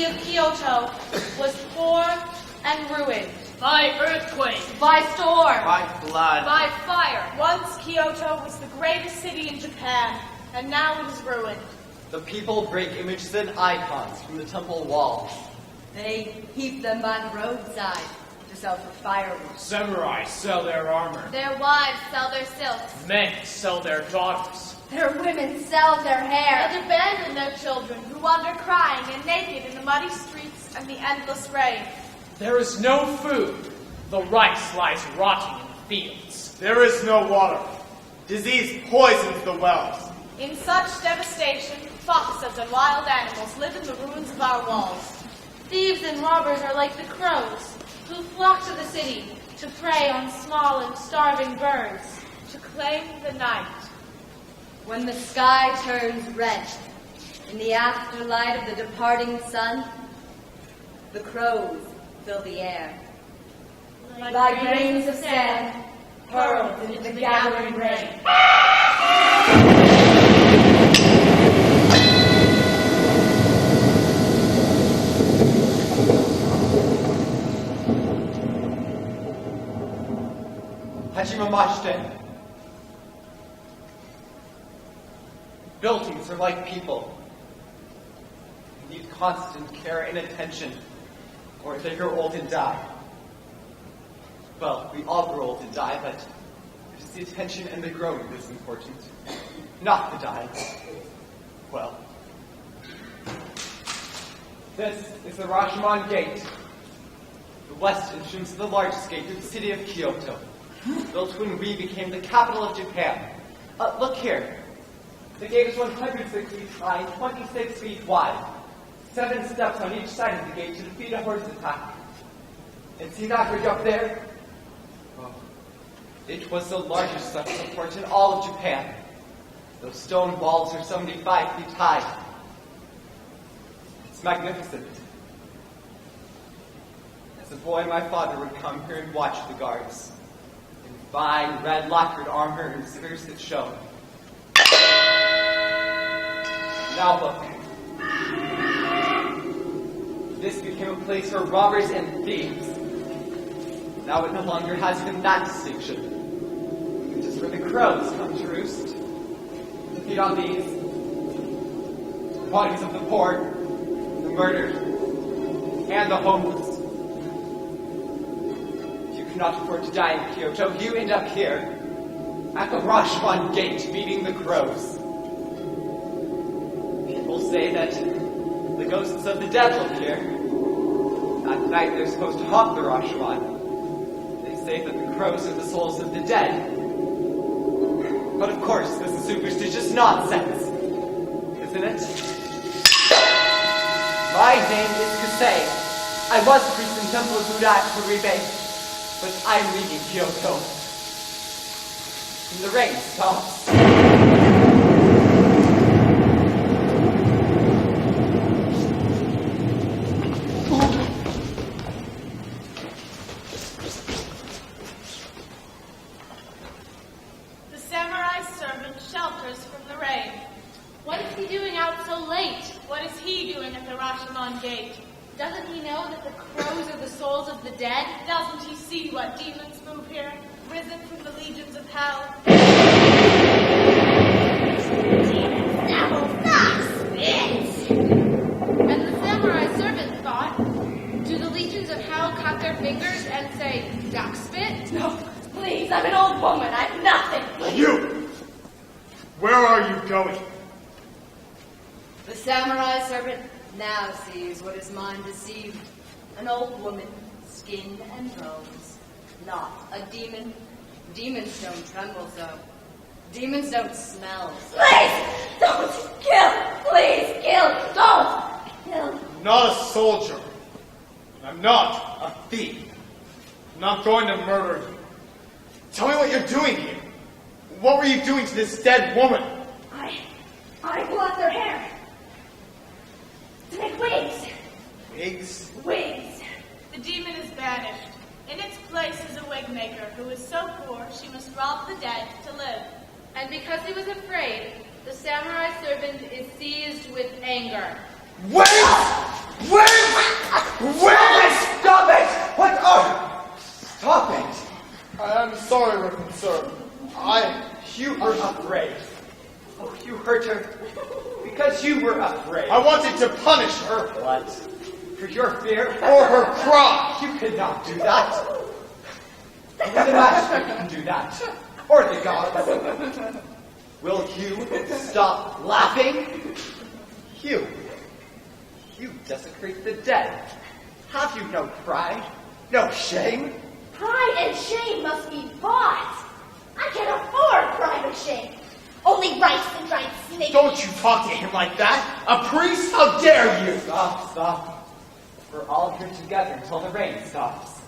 city of Kyoto was poor and ruined. By earthquake. By storm. By blood. By fire. Once Kyoto was the greatest city in Japan, and now it is ruined. The people break images and icons from the temple walls. They heap them by the roadside to sell for firewood. Samurai sell their armor. Their wives sell their silks. Men sell their daughters. Their women sell their hair. And abandon their children who wander crying and naked in the muddy streets and the endless rain. There is no food. The rice lies rotting in the fields. There is no water. Disease poisons the wells. In such devastation, foxes and wild animals live in the ruins of our walls. Thieves and robbers are like the crows, who flock to the city to prey on small and starving birds, to claim the night. When the sky turns red in the afterlight of the departing sun, the crows fill the air. Like grains of sand hurled into the gathering rain. Hajimamashite. Buildings are like people. They need constant care and attention, or they grow old and die. Well, we all grow old and die, but it is the attention and the growing that is important, not the dying. Well, this is the Roshomon Gate, the west entrance of the largest gate of the city of Kyoto, built when we became the capital of Japan. Look here. The gate is 106 feet high, 26 feet wide. 7 steps on each side of the gate to defeat a horse attack. And see that bridge up there? Oh, it was the largest such support in all of Japan. Those stone walls are 75 feet high. It's magnificent. As a boy, my father would come here and watch the guards. In fine red lacquered armor and spears that shone. Now look. This became a place for robbers and thieves. Now it no longer has even that distinction. It is where the crows come to roost. To feed on these. The bodies of the poor, the murdered, and the homeless. If you cannot afford to die in Kyoto, you end up here, at the Roshomon Gate, feeding the crows. People say that the ghosts of the dead live here. At night they're supposed to haunt the Roshomon. They say that the crows are the souls of the dead. But of course, this is superstitious nonsense, isn't it? My name is Kusei. I was a priest in Temple of Buddha at Kuribe, but I'm leaving Kyoto. And the rain stops. The samurai servant shelters from the rain. What is he doing out so late? What is he doing at the Roshomon Gate? Doesn't he know that the crows are the souls of the dead? Doesn't he see what demons move here, risen from the legions of hell? Demons never stop spit! And the samurai servant thought, do the legions of hell cut their fingers and say, duck spit? No, please, I'm an old woman, I'm nothing. You! Where are you going? The samurai servant now sees what his mind deceived. An old woman, skin and bones. Not a demon. Demons don't tremble so. Demons don't smell. Please! Don't kill! Please kill! Don't kill! I'm not a soldier. I'm not a thief. I'm not going to murder you. Tell me what you're doing here. What were you doing to this dead woman? I bought their hair. To make wigs. Wigs? Wigs. The demon is banished. In its place is a wig maker who is so poor she must rob the dead to live. And because he was afraid, the samurai servant is seized with anger. Wait! Stop it! What? Oh! Stop it! I am sorry, Reverend Sir. You were afraid. Oh, you hurt her because you were afraid. I wanted to punish her. What? For your fear? For her cry. You cannot do that. Only the master can do that. Or the gods. Will you stop laughing? You desecrate the dead. Have you no pride? No shame? Pride and shame must be bought. I can afford pride and shame. Only rice and dried snake. Don't you talk to him like that. A priest? How dare you? Stop. We're all here together until the rain stops.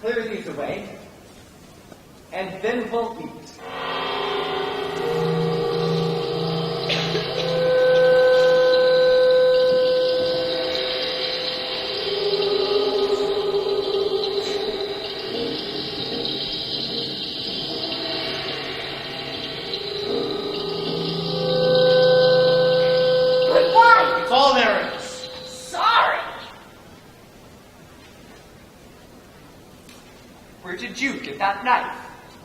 Clear these away, and then we'll eat. It's all there is. Sorry. Where did you get that knife?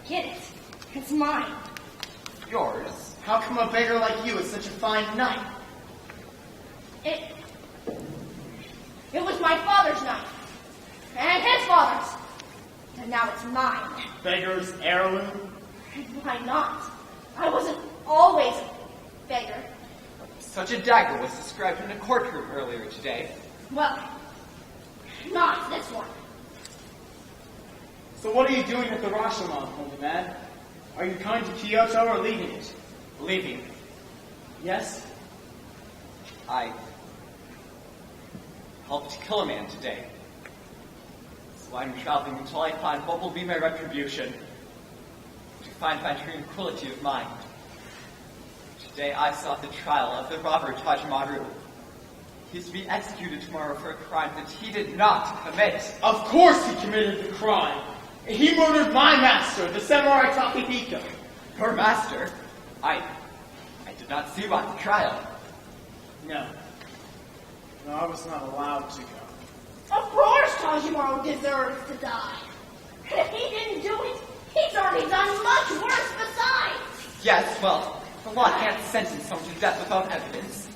Get it. It's mine. Yours? How come a beggar like you is such a fine knight? It was my father's knife. And his father's. And now it's mine. Beggar's heirloom? Why not? I wasn't always a beggar. Such a dagger was described in a courtroom earlier today. Well, not this one. So what are you doing at the Roshomon, holy man? Are you coming to Kyoto or leaving it? Leaving. Yes? I helped kill a man today. So I'm traveling until I find what will be my retribution. To find my tranquility of mind. Today I saw the trial of the robber Tajmaru. He is to be executed tomorrow for a crime that he did not commit. Of course he committed the crime. He murdered my master, the samurai Takehiko. Your master? I did not see you at the trial. No, I was not allowed to go. Of course Tajimaru deserves to die. And if he didn't do it, he's already done much worse besides. Yes, well, the law can't sentence someone to death without evidence.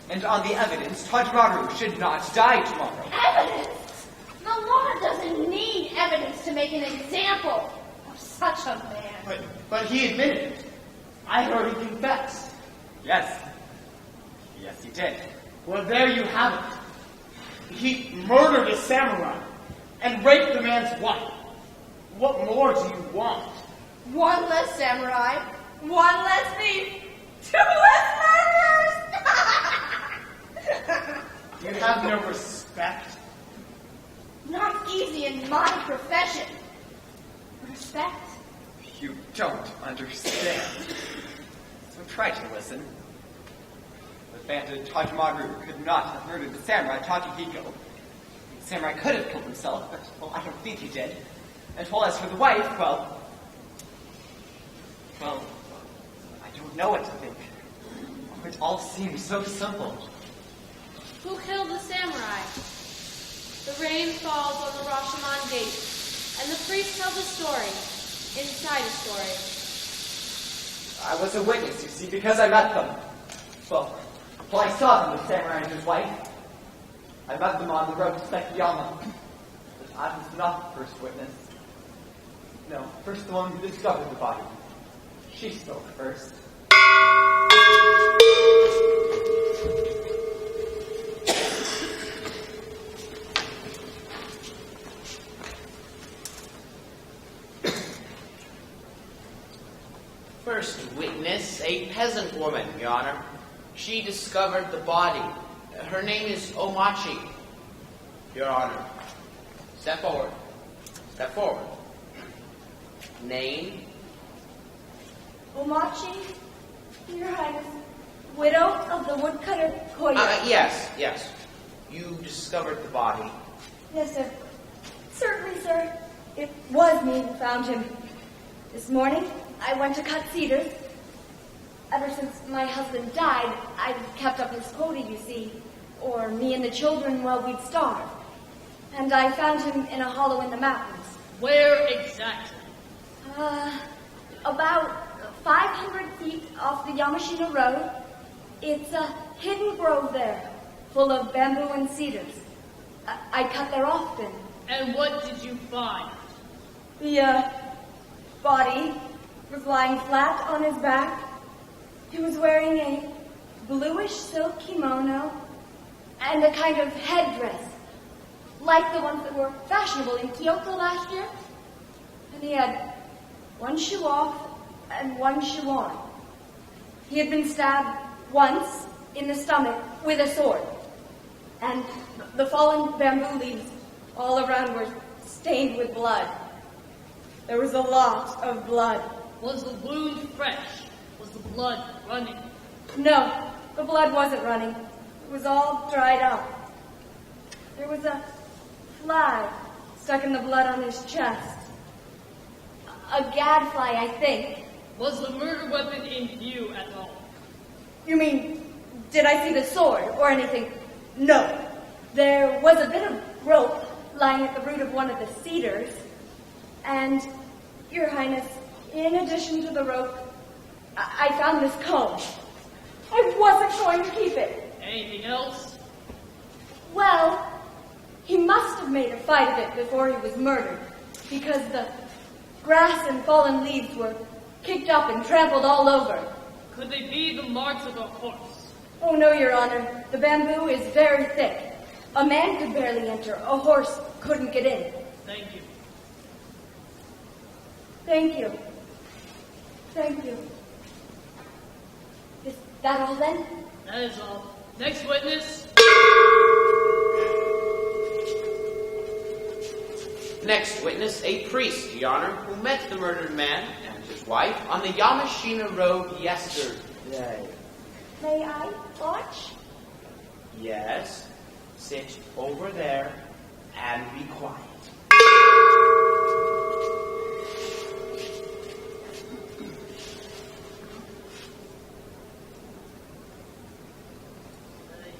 And on the evidence, Tajmaru should not die tomorrow. Evidence? The law doesn't need evidence to make an example of such a man. But he admitted it. I heard he confessed. Yes, he did. Well, there you have it. He murdered a samurai and raped the man's wife. What more do you want? One less samurai, one less thief, 2 less murders! You have no respect. Not easy in my profession. Respect? You don't understand. So try to listen. The bandit Tajmaru could not have murdered the samurai Takehiko. The samurai could have killed himself, but, well, I don't think he did. And well, as for the wife, well, I don't know what to think. It all seems so simple. Who killed the samurai? The rain falls on the Roshomon gate, and the priest tells a story, inside a story. I was a witness, you see, because I met them. Well, I saw them, the samurai and his wife. I met them on the road to Sekiyama. But I was not the first witness. No, first the one who discovered the body. She spoke first. First witness, a peasant woman, Your Honor. She discovered the body. Her name is Omachi, Your Honor. Step forward. Step forward. Name? Omachi, Your Highness, widow of the woodcutter Koya. Yes. You discovered the body. Yes, sir. Certainly, sir. It was me who found him. This morning, I went to cut cedars. ever since my husband died, I've kept up his quota, you see, or me and the children, well, we'd starve. And I found him in a hollow in the mountains. Where exactly? About 500 feet off the Yamashina Road. It's a hidden grove there, full of bamboo and cedars. I cut there often. And what did you find? The, body was lying flat on his back. He was wearing a bluish silk kimono and a kind of headdress, like the ones that were fashionable in Kyoto last year. And he had one shoe off and one shoe on. He had been stabbed once in the stomach with a sword. And the fallen bamboo leaves all around were stained with blood. There was a lot of blood. Was the wound fresh? Was the blood running? No, the blood wasn't running. It was all dried up. There was a fly stuck in the blood on his chest. A gadfly, I think. Was the murder weapon in view at all? You mean, did I see the sword or anything? No. There was a bit of rope lying at the root of one of the cedars. And, Your Highness, in addition to the rope, I found this comb. I wasn't going to keep it. Anything else? Well, he must have made a fight of it before he was murdered, because the grass and fallen leaves were kicked up and trampled all over. Could they be the marks of a horse? Oh, no, Your Honor. The bamboo is very thick. A man could barely enter. A horse couldn't get in. Thank you. Thank you. Thank you. Is that all then? That is all. Next witness. Next witness, a priest, Your Honor, who met the murdered man and his wife on the Yamashina Road yesterday. May I watch? Yes. Sit over there and be quiet.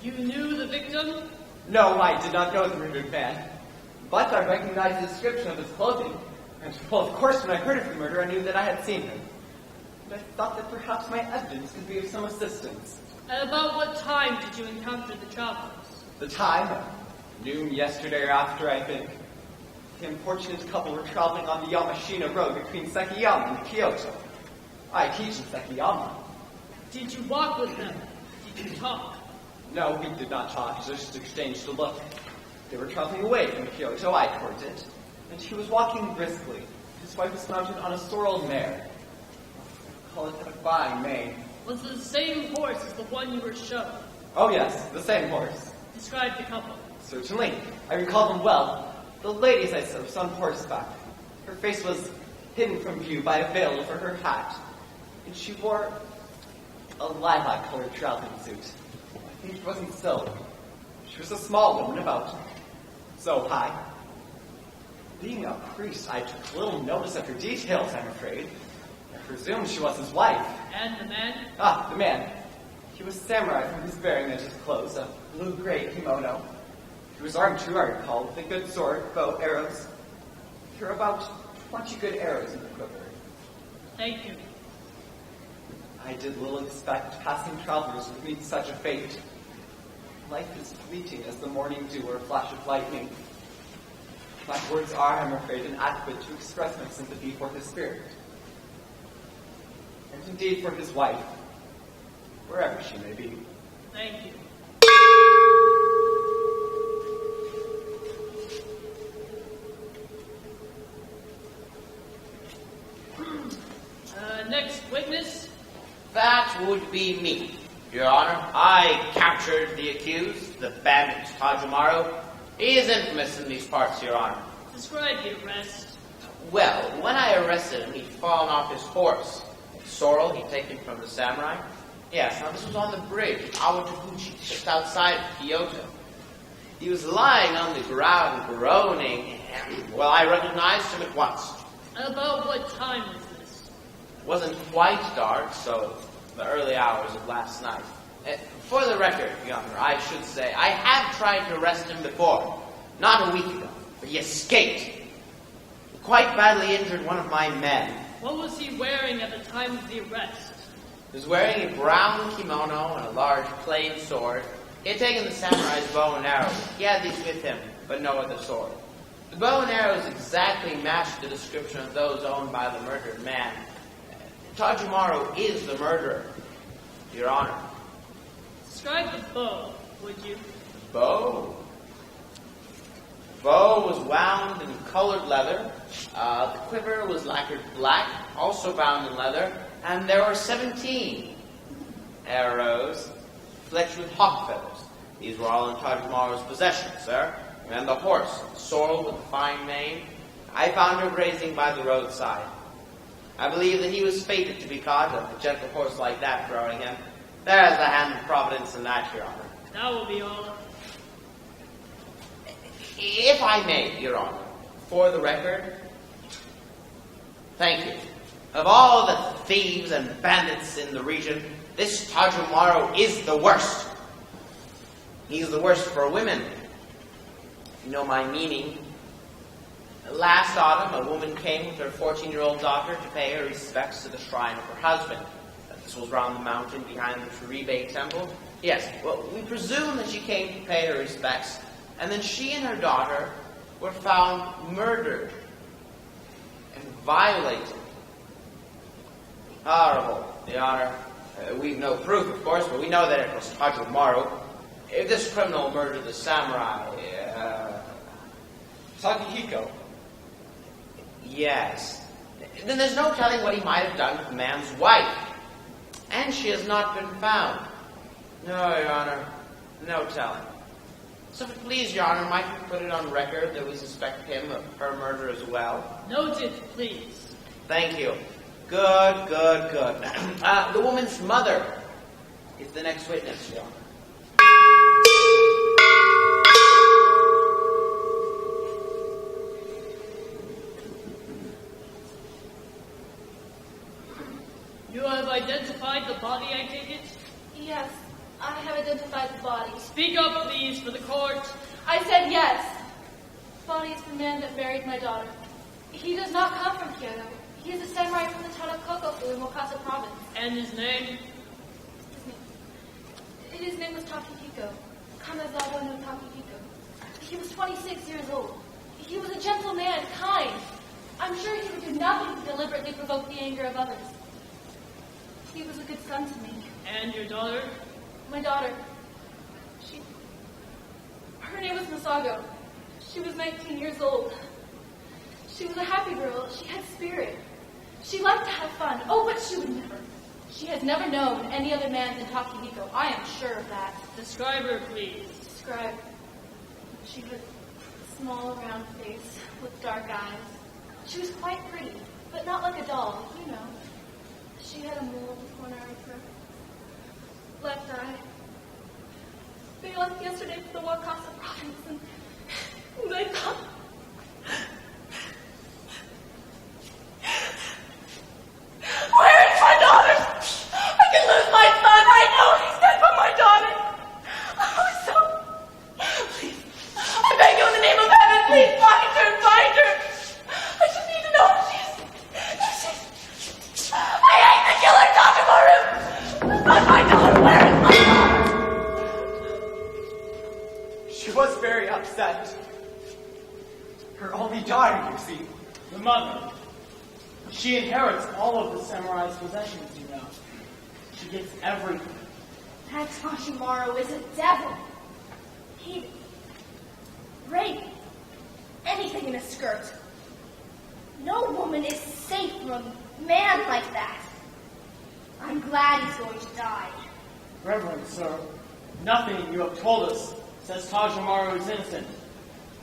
You knew the victim? No, I did not know the murdered man. But I recognized the description of his clothing. And, well, of course, when I heard of the murder, I knew that I had seen him. And I thought that perhaps my evidence could be of some assistance. And about what time did you encounter the travelers? The time? Noon yesterday or after, I think. The unfortunate couple were traveling on the Yamashina Road between Sekiyama and Kyoto. I teach in Sekiyama. Did you walk with them? Did you talk? No, we did not talk, just exchanged a look. They were traveling away from Kyoto, I towards it, and he was walking briskly. His wife was mounted on a sorrel mare. Call it a fine mane. Was it the same horse as the one you were shown? Oh yes, the same horse. Describe the couple. Certainly. I recall them well. The ladies I saw was on horseback. Her face was hidden from view by a veil over her hat, and she wore a lilac-colored traveling suit. I think it wasn't silk. She was a small woman, about so high. Being a priest, I took little notice of her details, I'm afraid. I presumed she was his wife. And the man? Ah, the man. He was samurai from his bearing and his clothes, a blue-gray kimono. He was armed too, I recall, with a good sword, bow, arrows. There were about 20 good arrows in the quiver. Thank you. I did little expect passing travelers would meet such a fate. Life is fleeting as the morning dew or a flash of lightning. My words are, I'm afraid, inadequate to express my sympathy for his spirit. And indeed for his wife, wherever she may be. Thank you. Next witness. That would be me, Your Honor. I captured the accused, the bandit Tajumaru. He is infamous in these parts, Your Honor. Describe the arrest. Well, when I arrested him, he'd fallen off his horse. The sorrel he'd taken from the samurai. Yes, now this was on the bridge at Awataguchi, just outside of Kyoto. He was lying on the ground, groaning, and, well, I recognized him at once. About what time was this? It wasn't quite dark, so the early hours of last night. For the record, Your Honor, I should say, I have tried to arrest him before, not a week ago, but he escaped. He quite badly injured one of my men. What was he wearing at the time of the arrest? He was wearing a brown kimono and a large plain sword. He had taken the samurai's bow and arrow. He had these with him, but no other sword. The bow and arrows exactly matched the description of those owned by the murdered man. Tajumaru is the murderer, Your Honor. Describe the bow, would you? Bow? Bow was wound in colored leather. The quiver was lacquered black, also bound in leather, and there were 17 arrows fletched with hawk feathers. These were all in Tajumaru's possession, sir. And the horse, sorrel with a fine mane, I found her grazing by the roadside. I believe that he was fated to be caught, a gentle horse like that throwing him. There's the hand of Providence in that, Your Honor. That will be all. If I may, Your Honor, for the record, thank you. Of all the thieves and bandits in the region, this Tajumaru is the worst. He's the worst for women. You know my meaning. Last autumn, a woman came with her 14-year-old daughter to pay her respects to the shrine of her husband. This was round the mountain behind the Teribe temple. Yes, well, we presume that she came to pay her respects, and then she and her daughter were found murdered and violated. Horrible, Your Honor. We've no proof, of course, but we know that it was Tajumaru. If this criminal murdered the samurai, Takahiko. Yes. Then there's no telling what he might have done with the man's wife. And she has not been found. No, Your Honor. No telling. So if it please, Your Honor, might we put it on record that we suspect him of her murder as well? Noted, please. Thank you. Good. The woman's mother is the next witness, Your Honor. You have identified the body, I take it? Yes, I have identified the body. Speak up, please, for the court. I said yes. The body is the man that buried my daughter. He does not come from Kyoto. He is a samurai from the town of Kokofu in Wakasa province. And his name? His name was Takahiko. Kanazawa no Takahiko. He was 26 years old. He was a gentle man, kind. I'm sure he would do nothing to deliberately provoke the anger of others. He was a good son to me. And your daughter? My daughter. Her name was Masago. She was 19 years old. She was a happy girl. She had spirit. She liked to have fun. Oh, but she would never. She has never known any other man than Takahiko. I am sure of that. Describe her, please. Describe. She had a small, round face with dark eyes. She was quite pretty, but not like a doll, you know. She had a mole in the corner of her left eye. We left yesterday for the Wakasa province, and I thought... Where is my daughter? I can lose my son. I know he's dead, but my daughter. Oh, so... Please, I beg you in the name of heaven, please find her, find her. I just need to know if she's... I hate the killer, Tajumaru. But my daughter, where is my daughter? She was very upset. Her only daughter, you see. The mother. She inherits all of the samurai's possessions, you know. She gets everything. That Tashimaru is a devil. He'd rape anything in a skirt. No woman is safe from a man like that. I'm glad he's going to die. Reverend sir, nothing you have told us says Tajumaru is innocent.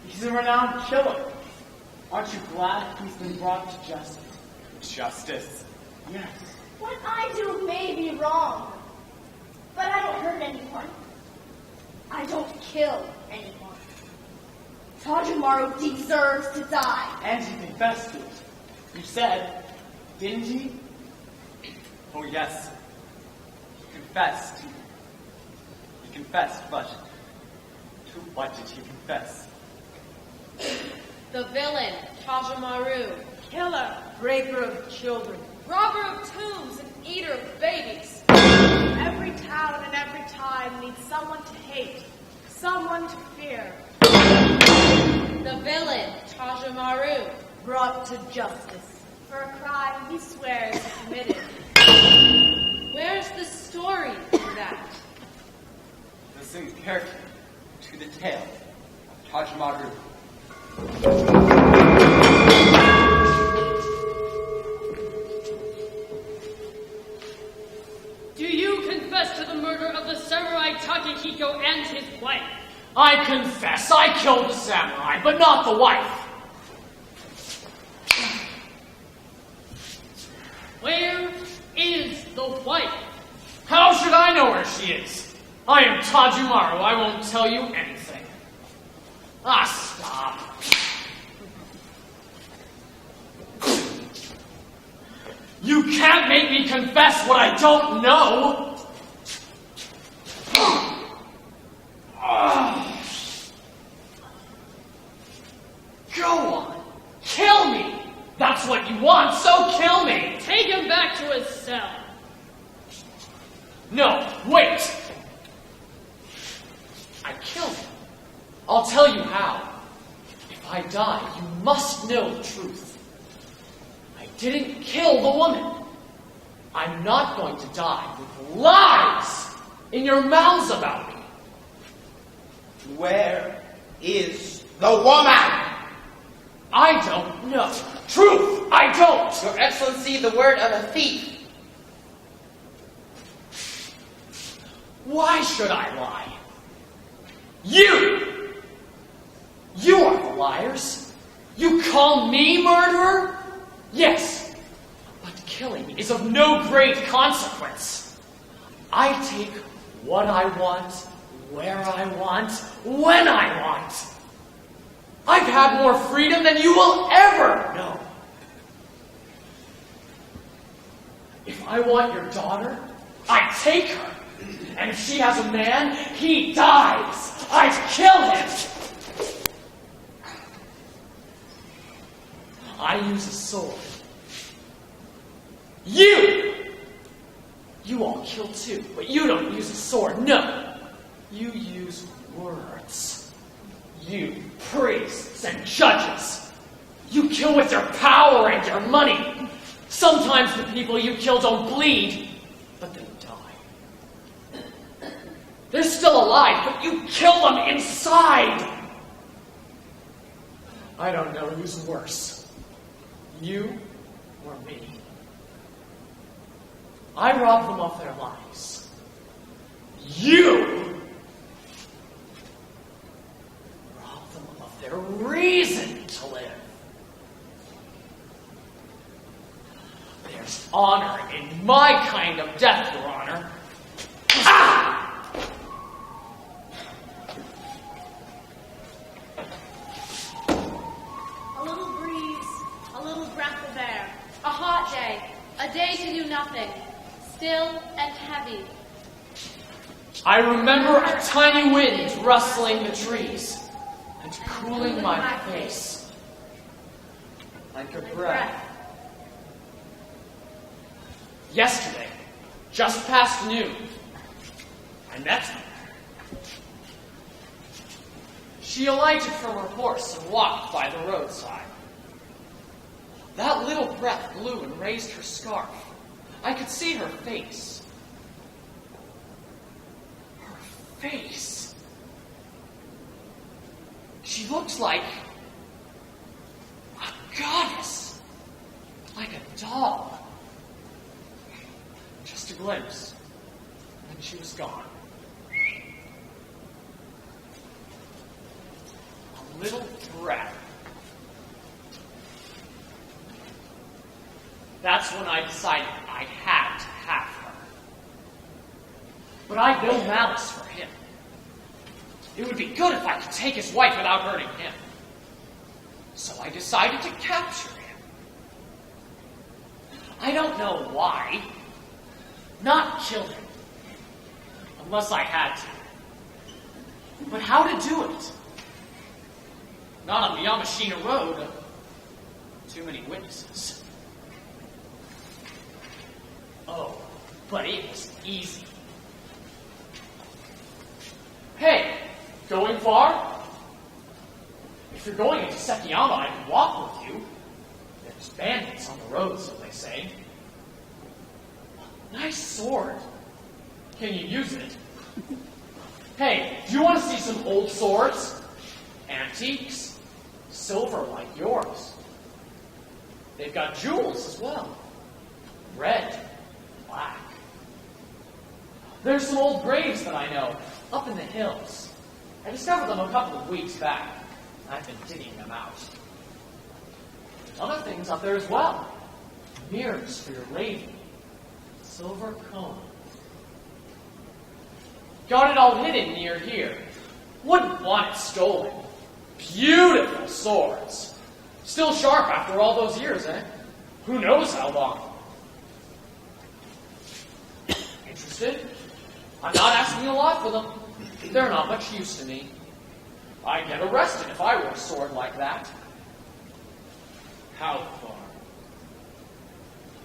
He's a renowned killer. Aren't you glad he's been brought to justice? Justice. Yes. What I do may be wrong, but I don't hurt anyone. I don't kill anyone. Tajumaru deserves to die. And he confessed to it. You said, didn't he? Oh, yes. confessed. He confessed, but to what did he confess? The villain, Tajamaru, killer, Breaker of children. robber of tombs, and eater of babies. Every town and every time needs someone to hate, someone to fear. The villain, Tajamaru, Brought to justice. for a crime he swears he committed. Where's the story in that? Listen carefully to the tale of Tajamaru. Do you confess to the murder of the samurai Takehiko and his wife? I confess, I killed the samurai, but not the wife. Where is the wife? How should I know where she is? I am Tajumaru, I won't tell you anything. Ah, stop. You can't make me confess what I don't know. Go on. Kill me. That's what you want, so kill me. Take him back to his cell. No, wait. I killed him. I'll tell you how. If I die, you must know the truth. I didn't kill the woman. I'm not going to die with lies in your mouths about me. Where is the woman? I don't know. Truth, I don't. Your Excellency, the word of a thief. Why should I lie? You! You are the liars. You call me murderer? Yes, but killing is of no great consequence. I take what I want, where I want, when I want. I've had more freedom than you will ever know. If I want your daughter, I take her. And if she has a man, he dies. I kill him. I use a sword. You all kill too, but you don't use a sword. No, you use words. You priests and judges. You kill with your power and your money. Sometimes the people you kill don't bleed, but they die. They're still alive, but you kill them inside. I don't know who's worse, you or me. I rob them of their lives. You rob them of their reason to live. There's honor in my kind of death, Your Honor. Ah! A little breeze, a little breath of air, a hot day, a day to do nothing, still and heavy. I remember a tiny wind rustling the trees and cooling my face. Like a breath. Yesterday, just past noon, I met her. She alighted from her horse and walked by the roadside. That little breath blew and raised her scarf. I could see her face. Her face. She looked like a goddess, like a doll. Just a glimpse, and she was gone. A little breath. That's when I decided I had to have her. But I'd no malice for him. It would be good if I could take his wife without hurting him. So I decided to capture him. I don't know why. Not kill him. unless I had to. But how to do it? Not on the Yamashina Road. Too many witnesses. Oh, but it was easy. Hey, going far? If you're going into Sekiyama, I can walk with you. There's bandits on the road, so they say. Nice sword. Can you use it? Hey, do you want to see some old swords? Antiques. Silver like yours. They've got jewels as well. Red, black. There's some old graves that I know, up in the hills. I discovered them a couple of weeks back. I've been digging them out. There's other things up there as well. Mirrors for your lady. Silver comb. Got it all hidden near here. Wouldn't want it stolen. Beautiful swords. Still sharp after all those years, eh? Who knows how long? Interested? I'm not asking a lot for them. They're not much use to me. I'd get arrested if I wore a sword like that. How far?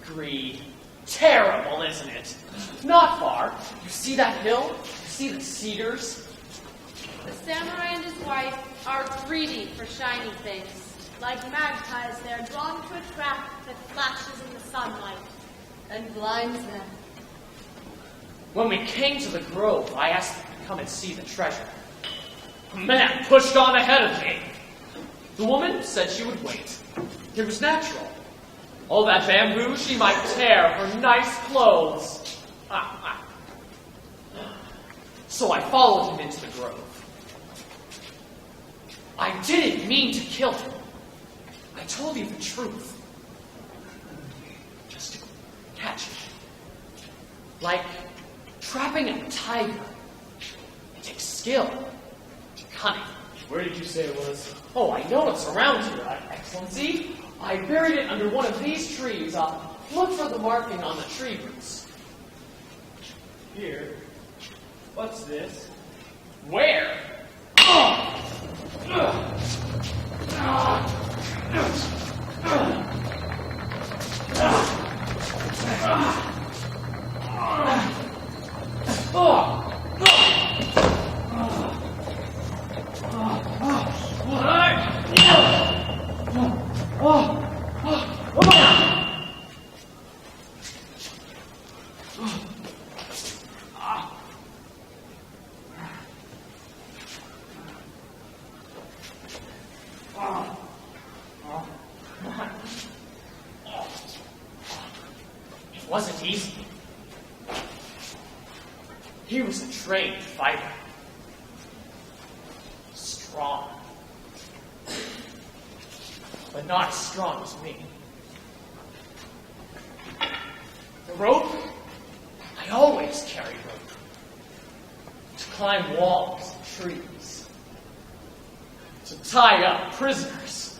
Greed. Terrible, isn't it? Not far. You see that hill? You see the cedars? The samurai and his wife are greedy for shiny things. Like magpies, they are drawn to a trap that flashes in the sunlight. And blinds them. When we came to the grove, I asked them to come and see the treasure. A man pushed on ahead of me. The woman said she would wait. It was natural. All that bamboo, she might tear her nice clothes. So I followed him into the grove. I didn't mean to kill him. I told you the truth. Just to catch him. Like trapping a tiger. It takes skill, cunning. Where did you say it was? Oh, I know it's around here, Excellency. I buried it under one of these trees. Look for the marking on the tree roots. Here. What's this? Where? It wasn't easy. He was a trained fighter. Strong. But not as strong as me. The rope? I always carry rope. To climb walls and trees. To tie up prisoners.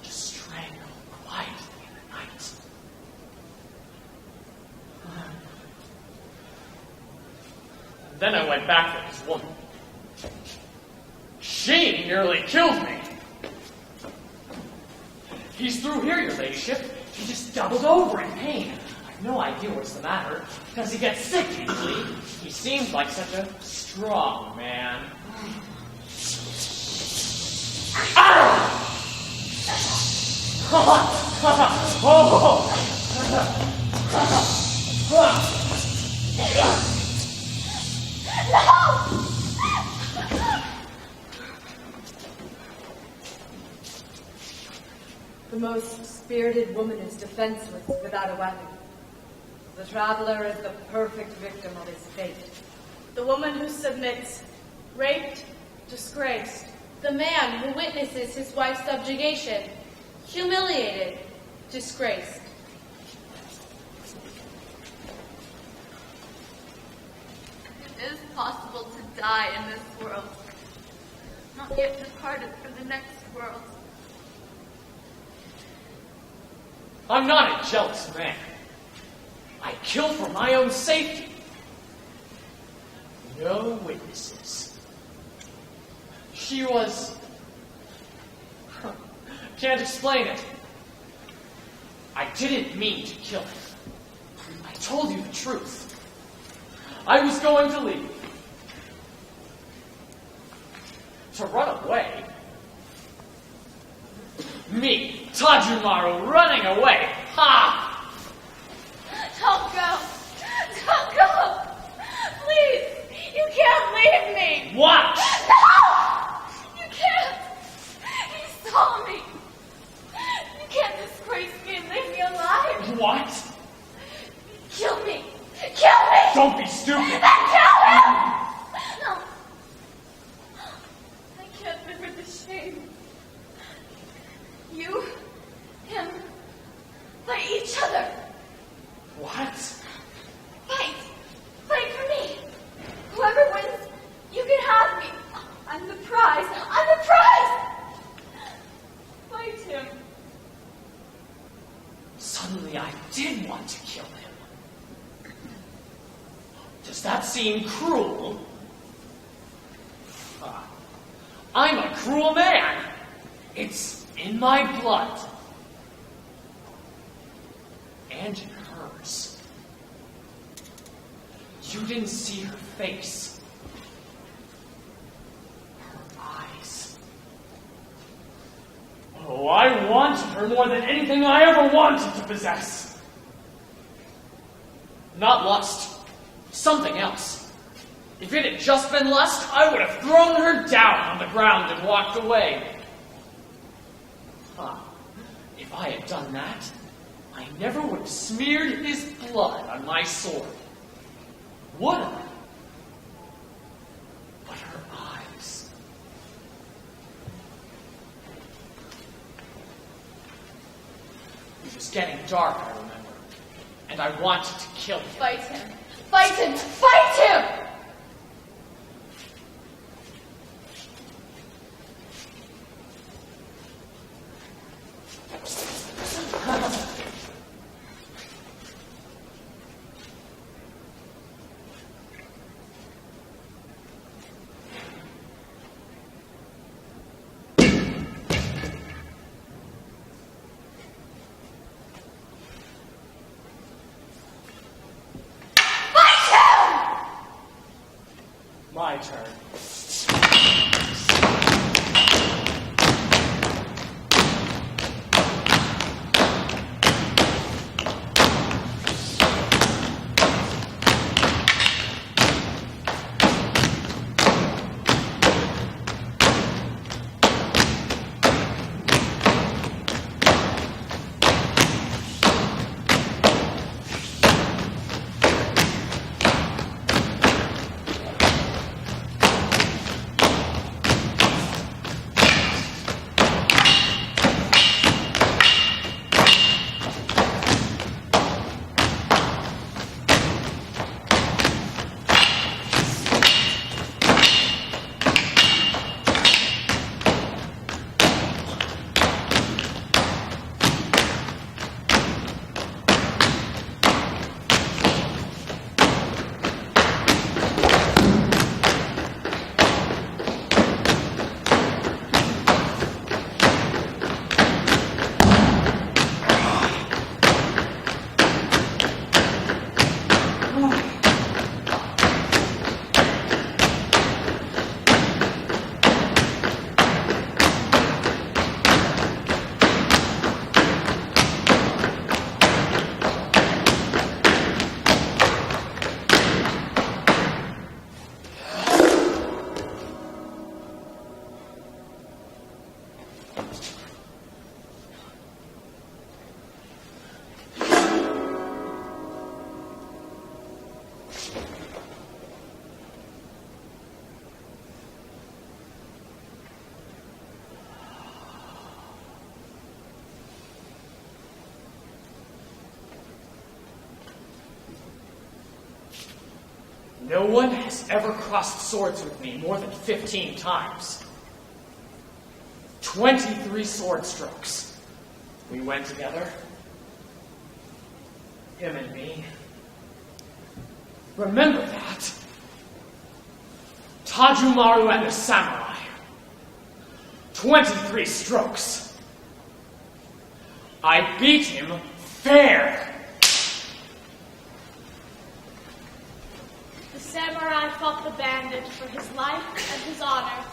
To strangle quietly in the night. And then I went back for his woman. She nearly killed me. He's through here, your ladyship. He just doubled over in pain. I've no idea what's the matter. Does he get sick easily? He seems like such a strong man. The most spirited woman is defenseless without a weapon. The traveler is the perfect victim of his fate. The woman who submits, raped, disgraced. The man who witnesses his wife's subjugation, humiliated, disgraced. It is possible to die in this world, not yet departed for the next world. I'm not a jealous man. I kill for my own safety. No witnesses. She was... Can't explain it. I didn't mean to kill him. I told you the truth. I was going to leave. To run away? Me, Tajumaru, running away? Ha! Don't go. Don't go. Please. You can't leave me. What? No! You can't. He saw me. You can't disgrace me and leave me alive. What? Kill me. Kill me. Don't be stupid. Then kill him. No. I can't live with the shame. You, him, fight each other. What? Fight. Fight for me. Whoever wins, you can have me. I'm the prize. I'm the prize. Fight him. Suddenly I did want to kill him. Does that seem cruel? I'm a cruel man. It's in my blood. And in hers. You didn't see her face. Her eyes. Oh, I wanted her more than anything I ever wanted to possess. Not lust. Something else. If it had just been lust, I would have thrown her down on the ground and walked away. If I had done that, I never would have smeared his blood on my sword. Would I? But her eyes. It was getting dark, I remember, and I wanted to kill him. Fight him. Fight him. Fight him. My turn. No one has ever crossed swords with me more than 15 times. 23 sword strokes. We went together. Him and me. Remember that. Tajumaru and the samurai. 23 strokes. I beat him fair. The samurai fought the bandit for his life and his honor,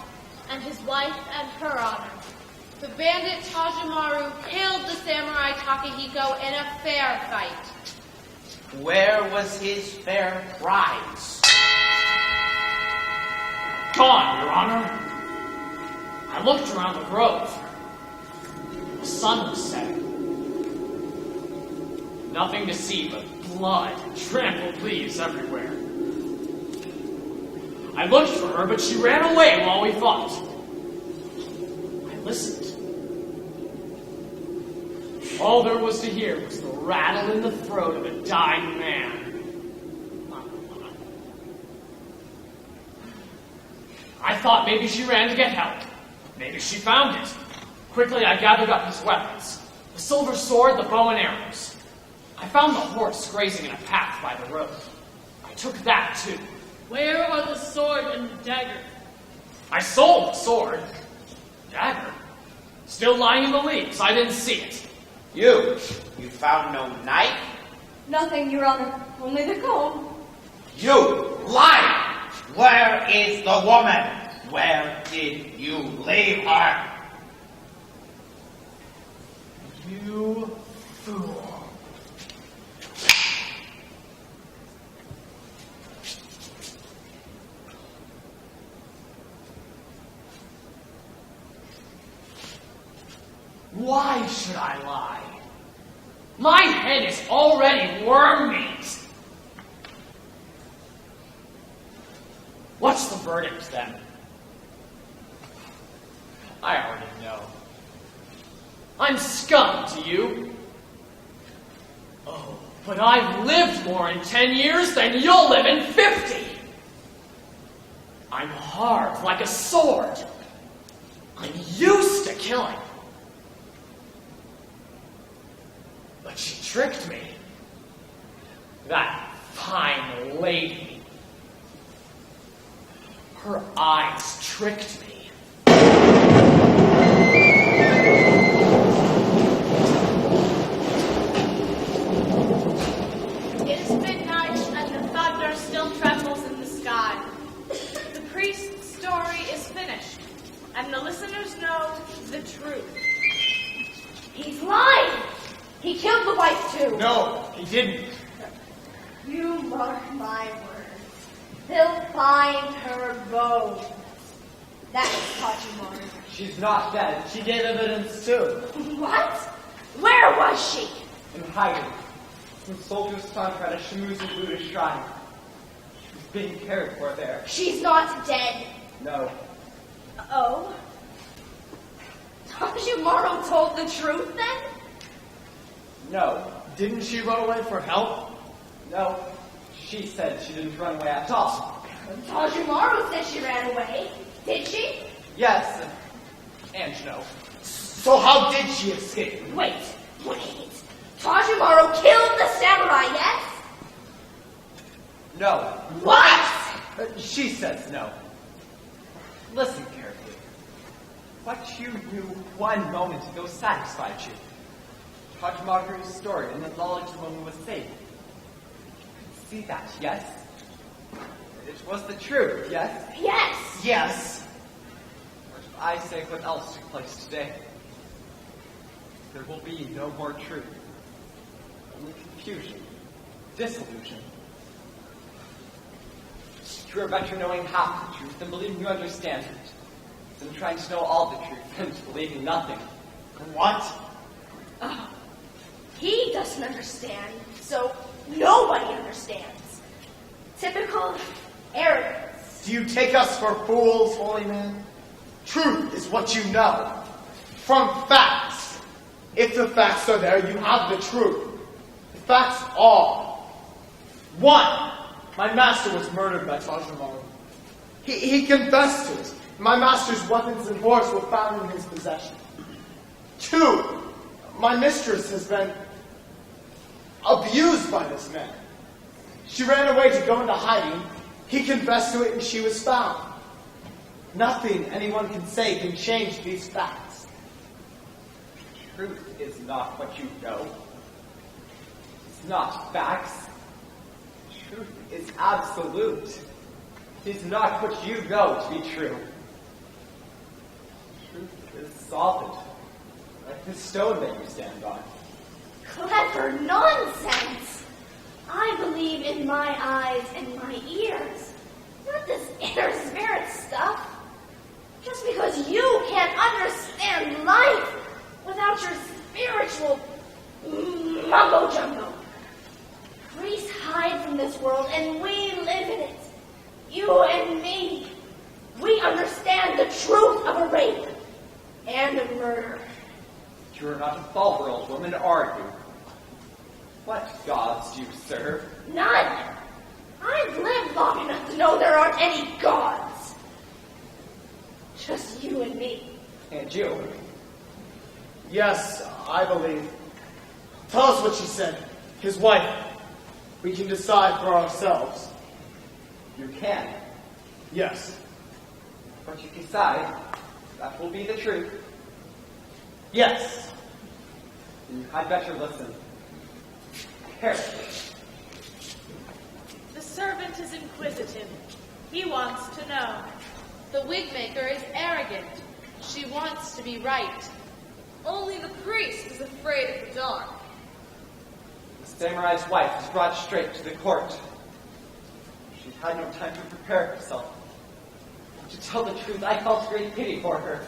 and his wife and her honor. The bandit Tajumaru killed the samurai Takahiko in a fair fight. Where was his fair prize? Gone, Your Honor. I looked around the grove. The sun was setting. Nothing to see but blood and trampled leaves everywhere. I looked for her, but she ran away while we fought. I listened. All there was to hear was the rattle in the throat of a dying man. I thought maybe she ran to get help. Maybe she found it. Quickly, I gathered up his weapons. The silver sword, the bow and arrows. I found the horse grazing in a path by the road. I took that, too. Where are the sword and the dagger? I sold the sword. Dagger? Still lying in the leaves. I didn't see it. You found no knife? Nothing, Your Honor. Only the comb. You liar! Where is the woman? Where did you leave her? You fool. Why should I lie? My head is already worm meat. What's the verdict, then? I already know. I'm scum to you. Oh, but I've lived more in 10 years than you'll live in 50. I'm hard like a sword. I'm used to killing. But she tricked me. That fine lady. Her eyes tricked me. It is midnight, and the thunder still trembles in the sky. The priest's story is finished, and the listeners know the truth. He's lying! He killed the wife too! No, he didn't. You mark my words. They'll find her bones. That's Tajumaru. She's not dead. She gave evidence too. What? Where was she? In hiding. Some soldiers found her at a Shimuzu Buddhist shrine. She was being cared for there. She's not dead. No. Oh? Tajumaru told the truth then? No. Didn't she run away for help? No. She said she didn't run away at all. Tajumaru said she ran away. Did she? Yes. And no. So how did she escape? Wait. Tajumaru killed the samurai, yes? No. What? She says no. Listen carefully. What you knew 1 moment ago satisfied you. Tajumaru's story and the knowledge the woman was safe. See that, yes? It was the truth, yes? Yes. Yes. Or should I say what else took place today? There will be no more truth. Only confusion. Disillusion. You are better knowing half the truth than believing you understand it. Than trying to know all the truth and believing nothing. What? Oh, he doesn't understand, so nobody understands. Typical arrogance. Do you take us for fools, holy man? Truth is what you know. From facts. If the facts are there, you have the truth. The facts are: 1. My master was murdered by Tajumaru. He confessed to it. My master's weapons and horse were found in his possession. 2. My mistress has been abused by this man. She ran away to go into hiding. He confessed to it and she was found. Nothing anyone can say can change these facts. Truth is not what you know. It's not facts. Truth is absolute. It is not what you know to be true. Truth is solid, like the stone that you stand on. Clever nonsense! I believe in my eyes and my ears, not this inner spirit stuff. Just because you can't understand life without your spiritual mumbo-jumbo. Priests hide from this world and we live in it. You and me. We understand the truth of a rape and a murder. You're not a follower, old woman, are you? What gods do you serve? None. I've lived long enough to know there aren't any gods. Just you and me. And you? Yes, I believe. Tell us what she said. His wife. We can decide for ourselves. You can. Yes. What you decide, that will be the truth. Yes. You had better listen carefully. The servant is inquisitive. He wants to know. The wigmaker is arrogant. She wants to be right. Only the priest is afraid of the dark. The samurai's wife was brought straight to the court. She had no time to prepare herself. To tell the truth, I felt great pity for her.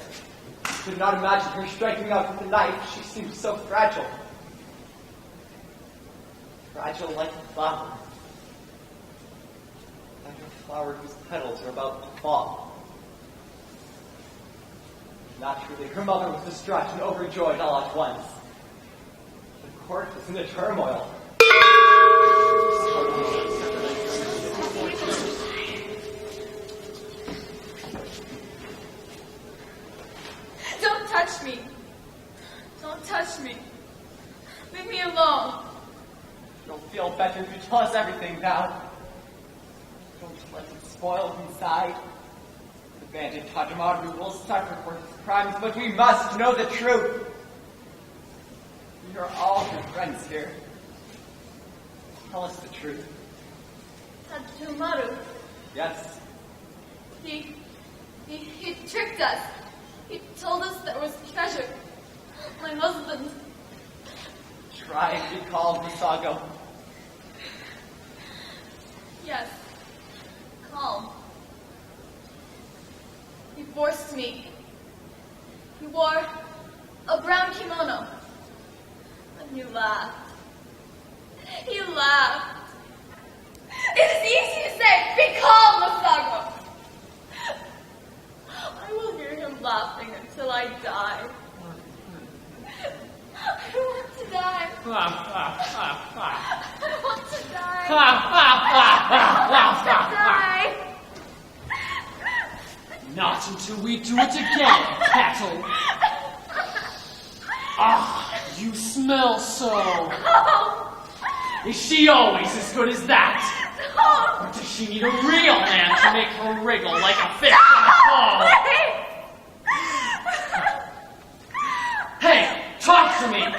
I could not imagine her striking out with a knife. She seemed so fragile. Fragile like a flower. Like a flower whose petals are about to fall. Naturally, her mother was distraught and overjoyed all at once. The court was in a turmoil. Don't touch me. Don't touch me. Leave me alone. You'll feel better if you tell us everything now. Don't let it spoil inside. The bandit Tajamaru will suffer for his crimes, but we must know the truth. We are all your friends here. Tell us the truth. Tajamaru, Yes. he tricked us. He told us there was treasure. My husband. Try and recall Misago. Yes. Calm. He forced me. He wore a brown kimono. And you laughed. You laughed. It is easy to say, be calm, Misago. I will hear him laughing until I die. I want to die. I want to die. I want to die. Not until we do it again, cattle. Ah, you smell so. Is she always as good as that? Or does she need a real man to make her wriggle like a fish on a pole? Hey, talk to me!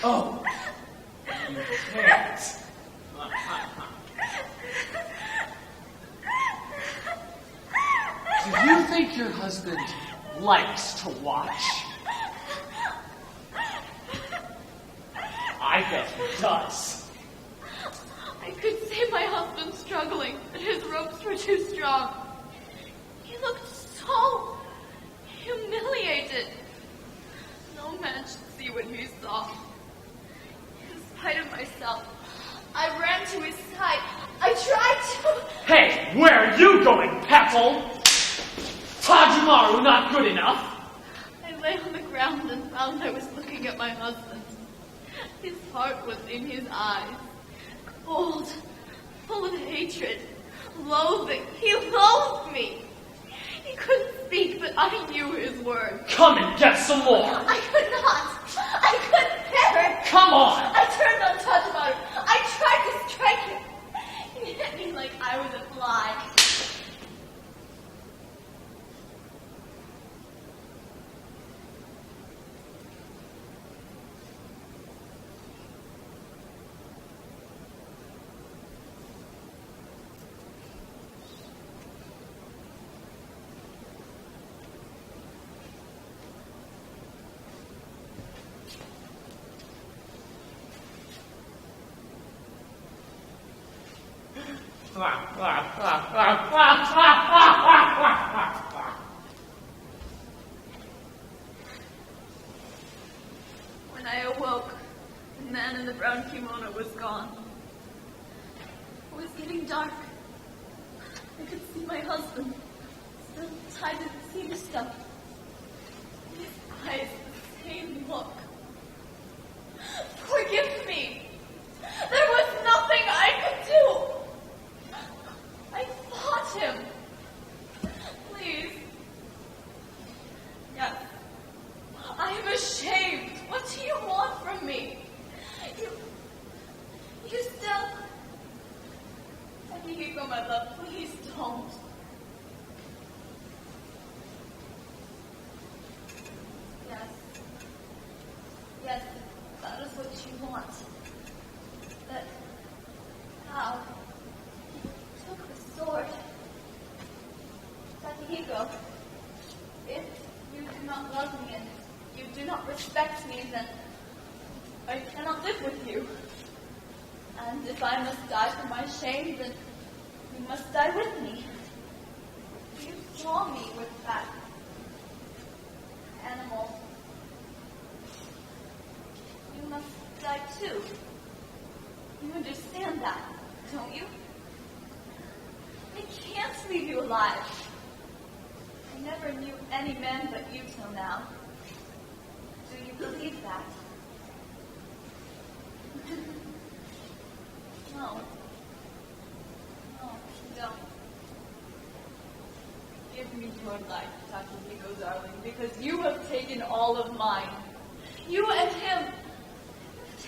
Oh, you can't. Do you think your husband likes to watch? I bet he does. I could see my husband struggling, but his ropes were too strong. He looked so humiliated. No man should see what he saw. In spite of myself, I ran to his side. I tried to... Hey, where are you going, Petal? Tajimaru not good enough? I lay on the ground and found I was looking at my husband. His heart was in his eyes. Cold, full of hatred, loathing. He loathed me. He couldn't speak, but I knew his words. Come and get some more. I could not. I couldn't bear it. Come on. I turned on Tajamaru. I tried to strike him. When I awoke, the man in the brown kimono was gone. It was getting dark. I could see my husband, still tied to the cedar stump. His eyes, the same look. Forgive me. There was nothing I could do. I fought him. Please. Yes. I am ashamed. What do you want from me? You still... Takehiko, my love, please don't. Yes. Yes, that is what you want. But how? You took the sword. Takehiko, if you do not love me and you do not respect me, then I cannot live with you. And if I must die for my shame, then you must die with me. You saw me with that animal. You must die too. You understand that, don't you? I can't leave you alive. I never knew any man but you till now. Do you believe that? No. No, don't. Give me your life, Takehiko, darling, because you have taken all of mine. You and him have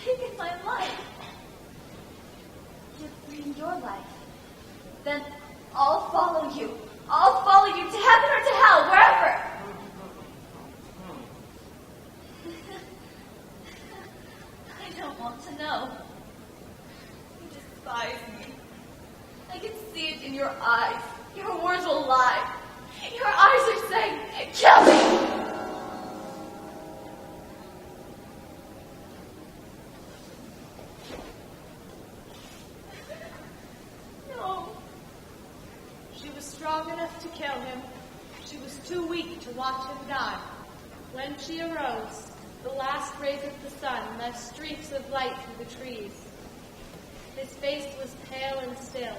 taken my life. Give me your life. Then I'll follow you. I'll follow you to heaven or to hell, wherever. I don't want to know. You despise me. I can see it in your eyes. Your words will lie. Your eyes are saying, kill me! No. She was strong enough to kill him. She was too weak to watch him die. When she arose, the last rays of the sun left streaks of light through the trees. His face was pale and still.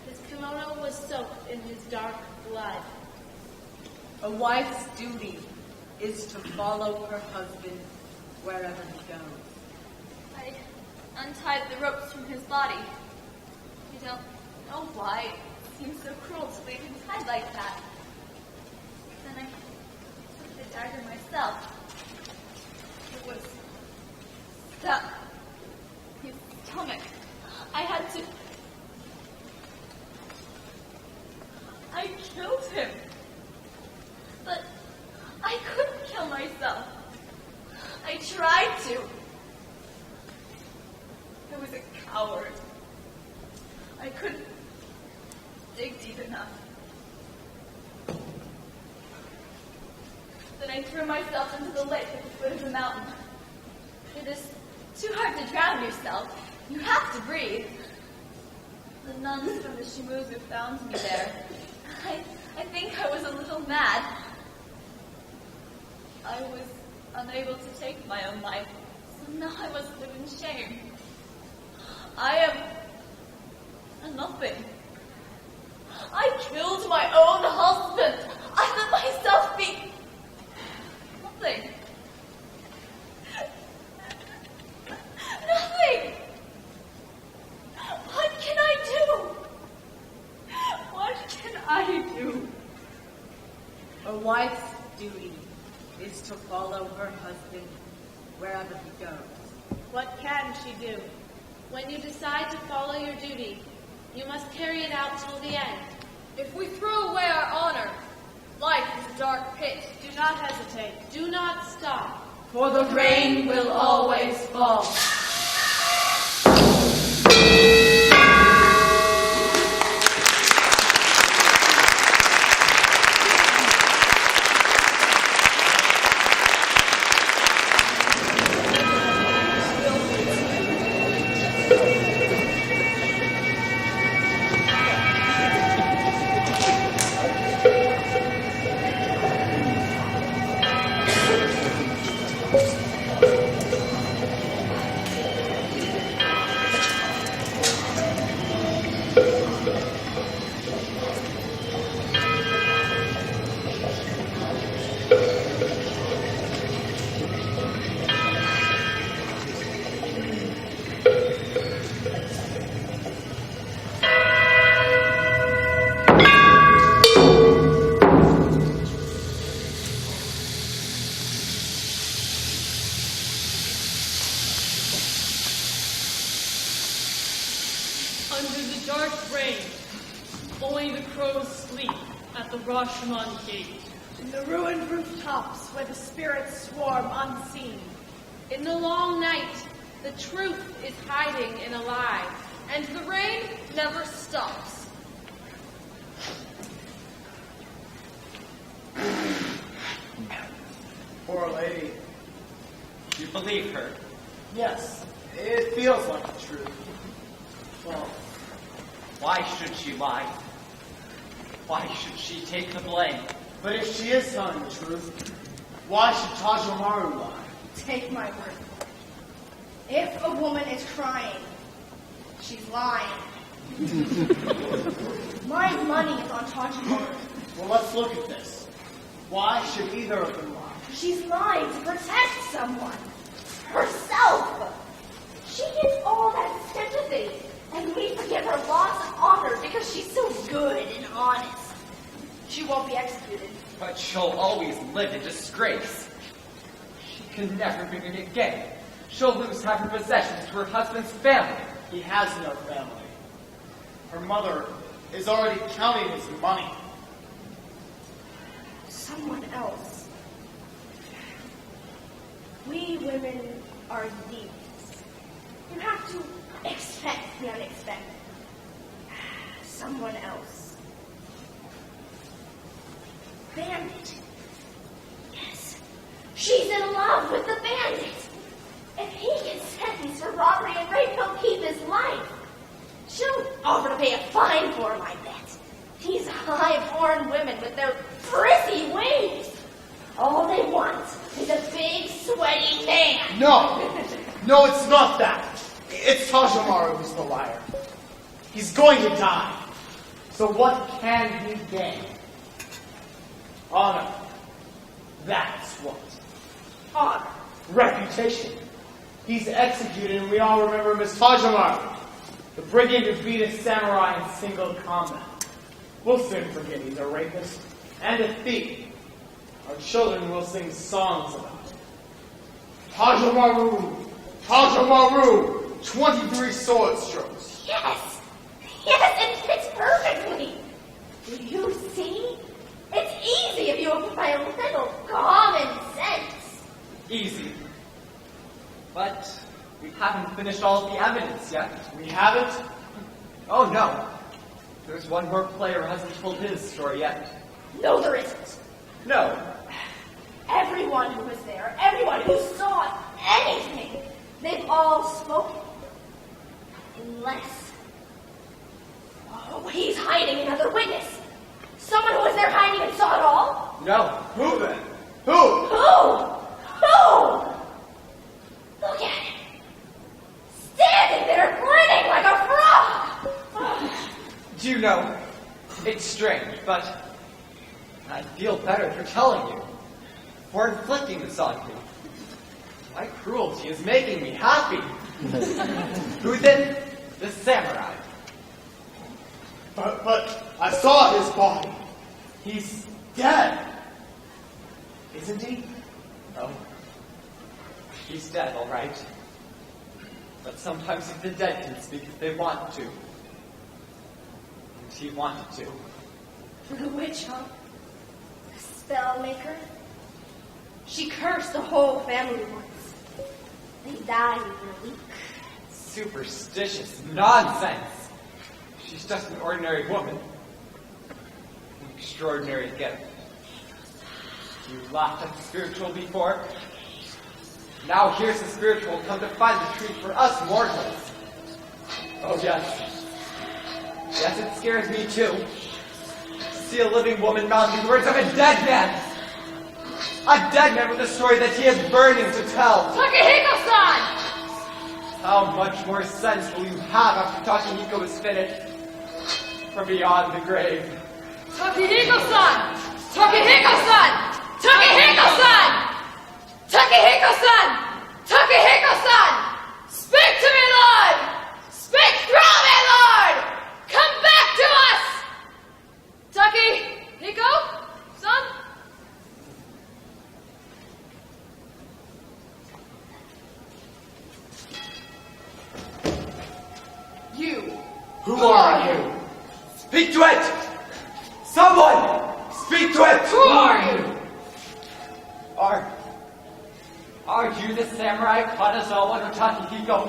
His kimono was soaked in his dark blood. A wife's duty is to follow her husband wherever he goes. I untied the ropes from his body. I don't know why it seems so cruel to leave him tied like that. Then I took the dagger myself. It was stuck. His stomach. I had to... I killed him. But I couldn't kill myself. I tried to. I was a coward. I couldn't dig deep enough. Then I threw myself into the lake at the foot of the mountain. It is too hard to drown yourself. You have to breathe. The nuns from the Shimuzu found me there. I think I was a little mad. I was unable to take my own life, so now I must live in shame. I am a nothing. I killed my own husband. I let myself be nothing. Nothing. What can I do? What can I do? A wife's duty is to follow her husband wherever he goes. What can she do? When you decide to follow your duty, you must carry it out till the end. If we throw away our honor, life is a dark pit. Do not hesitate. Do not stop. For the rain will always fall. Only the crows sleep at the Roshomon gate. In the ruined rooftops where the spirits swarm unseen. In the long night, the truth is hiding in a lie, and the rain never stops. Poor lady. You believe her? Yes, it feels like the truth. Well, Why should she lie? Why should she take the blame? but if she is telling the truth, why should Tajomaru lie? Take my word. If a woman is crying, she's lying. My money is on Tajomaru. Well, let's look at this. Why should either of them lie? She's lying to protect someone. Herself. She gets all that sympathy, and we forgive her loss of honor because she's so good and honest. She won't be executed. But she'll always live in disgrace. She can never marry again. She'll lose half her possessions to her husband's family. He has no family. Her mother is already counting his money. Someone else. We women are thieves. You have to expect the unexpected. Someone else. Bandit. Yes. She's in love with the bandit. If he gets sentenced for robbery and rape, he'll keep his life. She'll offer to pay a fine for him, I bet. These high-born women with their frizzy wings. All they want is a big, sweaty man. No, it's not that. It's Tajomaru who's the liar. He's going to die. So what can he gain? Honor. That's what. Honor. Reputation. He's executed, and we all remember him as Tajomaru, the brigand who beat a samurai in single combat. We'll soon forget he's a rapist and a thief. Our children will sing songs about it. Tajomaru, Tajomaru, 23 sword strokes. Yes. Yes, it fits perfectly. Do you see? It's easy if you apply a little common sense. Easy. But we haven't finished all of the evidence yet. We haven't? Oh no. There's one more player who hasn't told his story yet. No, there isn't. No. Everyone who was there, everyone who saw anything, they've all spoken. Unless... Oh, he's hiding another witness. Someone who was there hiding and saw it all? No. Who then? Who? Who? Look at him. Standing there grinning like a frog. Do you know, it's strange, but I feel better for telling you, for inflicting this on you. My cruelty is making me happy. Who's it? The samurai. But I saw his body. He's dead. Isn't he? Oh, he's dead, all right. But sometimes if the dead can speak if they want to. And he wanted to. The witch, huh? The spell maker? She cursed the whole family once. They died in a week. Superstitious nonsense. She's just an ordinary woman. An extraordinary gift. You laughed at the spiritual before. Now here's the spiritual come to find the truth for us mortals. Oh yes. Yes, it scares me too. To see a living woman mouthing the words of a dead man. A dead man with a story that he is burning to tell. Takehiko-san! How much more sense will you have after Takehiko is finished? From beyond the grave. Takehiko-san! Takehiko-san! Takehiko-san! Takehiko-san! Takehiko-san! Speak to me, Lord! Speak through me, Lord! Come back to us! Takehiko-san? Who are you? Speak to to it! Someone! Speak to it! Who are you? Are you the samurai Kanazawa no Takehiko?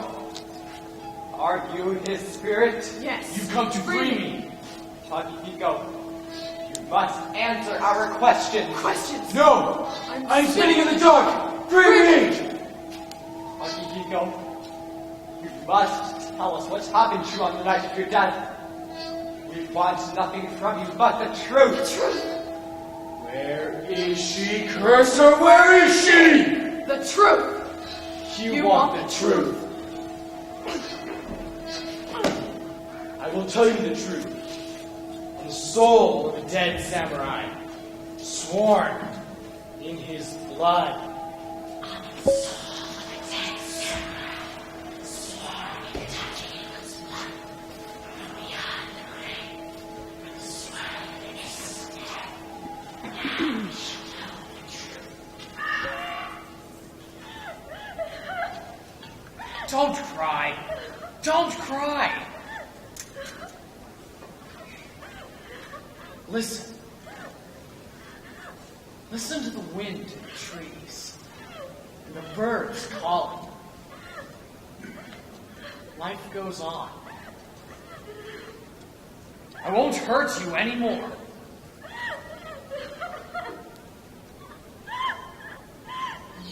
Are you his spirit? Yes. You come to free me. Takehiko, you must answer our questions. Questions? No! I'm spinning in the dark! Free me! Takehiko, you must tell us what's happened to you on the night of your death. We want nothing from you but the truth. The truth. Where is she, Cursor? Where is she? The truth. You want the truth. I will tell you the truth. On the soul of a dead samurai, sworn in his blood. On the soul of a dead samurai, sworn in Takehiko's blood. From beyond the grave, sworn in his death. Now we shall know the truth. Don't cry. Don't cry. Listen. Listen to the wind in the trees and the birds calling. Life goes on. I won't hurt you anymore.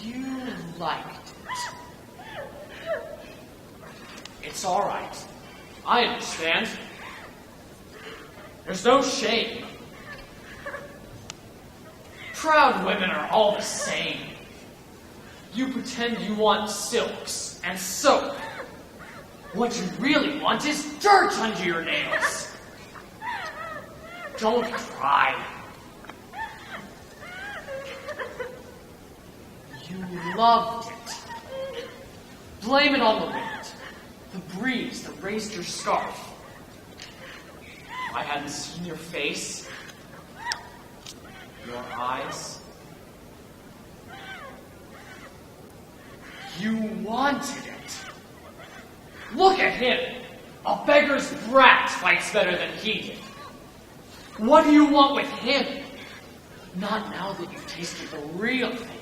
You liked it. It's all right. I understand. There's no shame. Proud women are all the same. You pretend you want silks and soap. What you really want is dirt under your nails. Don't cry. You loved it. Blame it on the wind, the breeze that raised your scarf. If I hadn't seen your face, your eyes, you wanted it. Look at him. A beggar's brat fights better than he did. What do you want with him? Not now that you've tasted the real thing.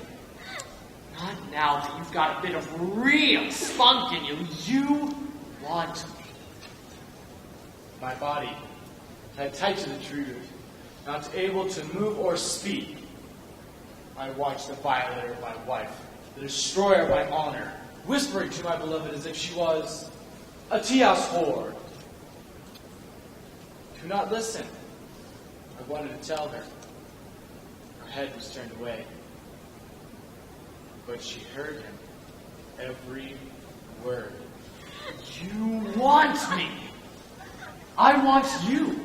Not now that you've got a bit of real spunk in you. You want me. My body, tied tight to the tree root, not able to move or speak. I watched the violator of my wife, the destroyer of my honor, whispering to my beloved as if she was a tea-house whore. Do not listen. I wanted to tell her. Her head was turned away. But she heard him. Every word. You want me. I want you.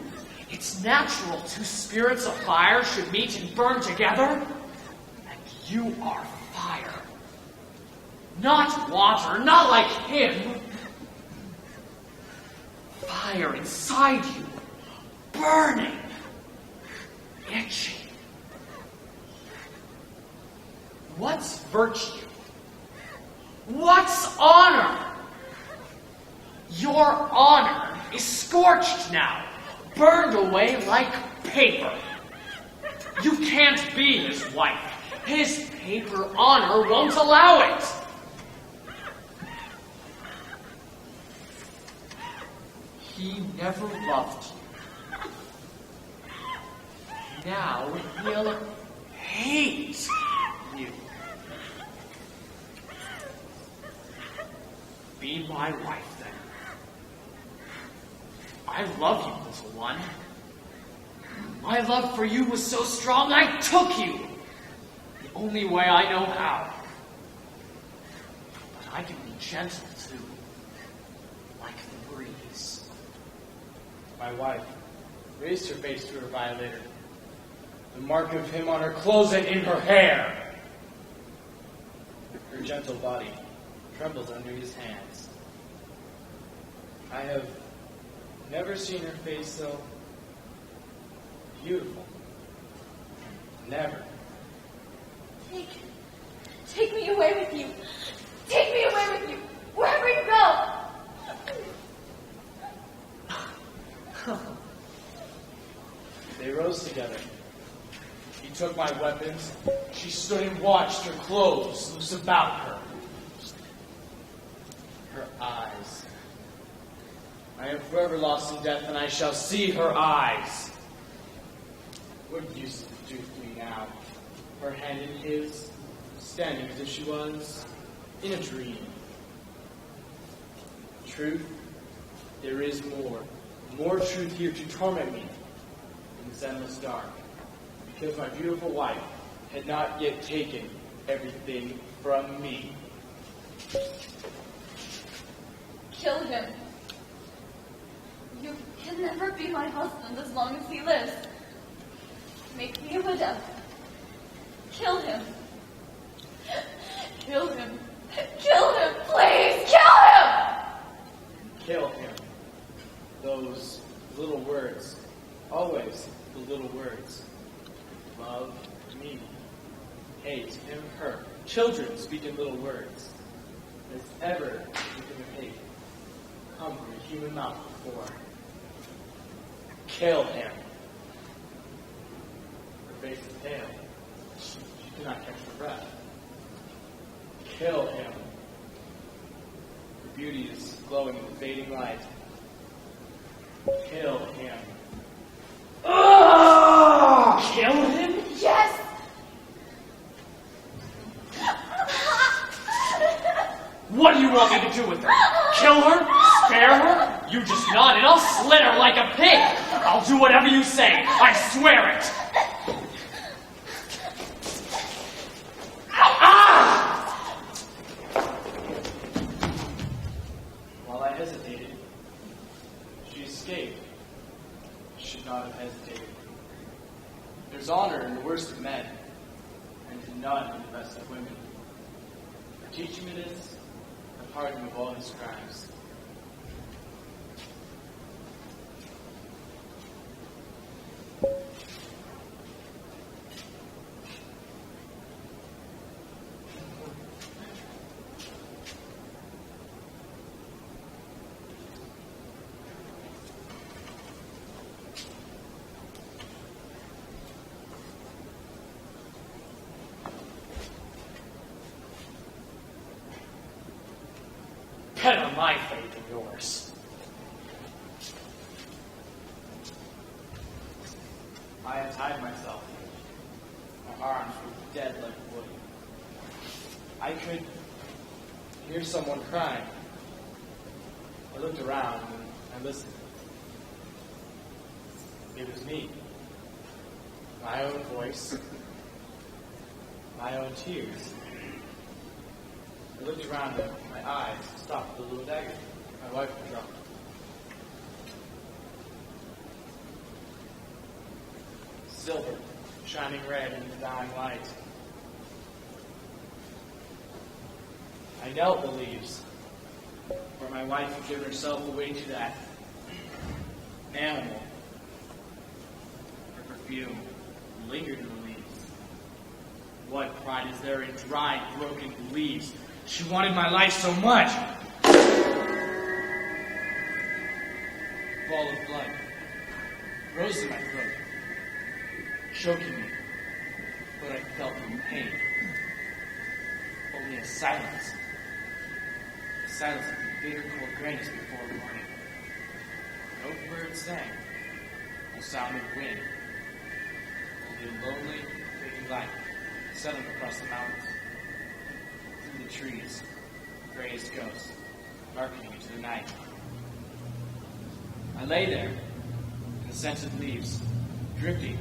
It's natural two spirits of fire should meet and burn together. And you are fire. Not water, not like him. Fire inside you. Burning. Itching. What's virtue? What's honor? Your honor is scorched now, burned away like paper. You can't be his wife. His paper honor won't allow it. He never loved you. Now he'll hate you. Be my wife, then. I love you, little one. My love for you was so strong, I took you. The only way I know how. But I can be gentle, too. Like the breeze. My wife raised her face to her violator. The mark of him on her clothes and in her hair. Her gentle body trembles under his hands. I have never seen her face so beautiful. Never. Take me away with you. Take me away with you. Wherever you go. They rose together. He took my weapons. She stood and watched her clothes loose about her. Her eyes. I am forever lost in death, and I shall see her eyes. What use does it do for me now? Her hand in his, standing as if she was in a dream. Truth, there is more. More truth here to torment me in this endless dark. Because my beautiful wife had not yet taken everything from me. Kill him. You can never be my husband as long as he lives. Make me a widow. Kill him. Kill him. Kill him, please! Kill him! Kill him. Those little words. Always the little words. Love me. Hate him, her. Children speak in little words. Has ever spoken of hate come from a human mouth before? Kill him. Her face is pale. She cannot catch her breath. Kill him. Her beauty is glowing in the fading light. Kill him. Kill him? Yes! What do you want me to do with her? Kill her? Spare her? You just nod and I'll slit her like a pig. I'll do whatever you say. I swear it. While I hesitated, she escaped. She should not have hesitated. There's honor in the worst of men, and none in the best of women. Teach me this, and pardon him of all his crimes. Better my fate than yours. I untied myself. My arms were dead like wood. I could hear someone crying. I looked around and I listened. It was me. My own voice. My own tears. I looked around and my eyes stopped at the little dagger my wife had dropped. Silver, shining red in the dying light. I knelt in the leaves, where my wife had given herself away to that animal. Her perfume lingered in the leaves. What pride is there in dried, broken leaves? She wanted my life so much. Ball of blood rose in my throat, choking me, but I felt no pain. Only a silence. A silence like the bitter cold grayness before morning. No bird sang, no sound of wind. Only a lonely, fading light settling across the mountains. Through the trees, gray as ghosts, darkening into the night. I lay there, in the scented leaves, drifting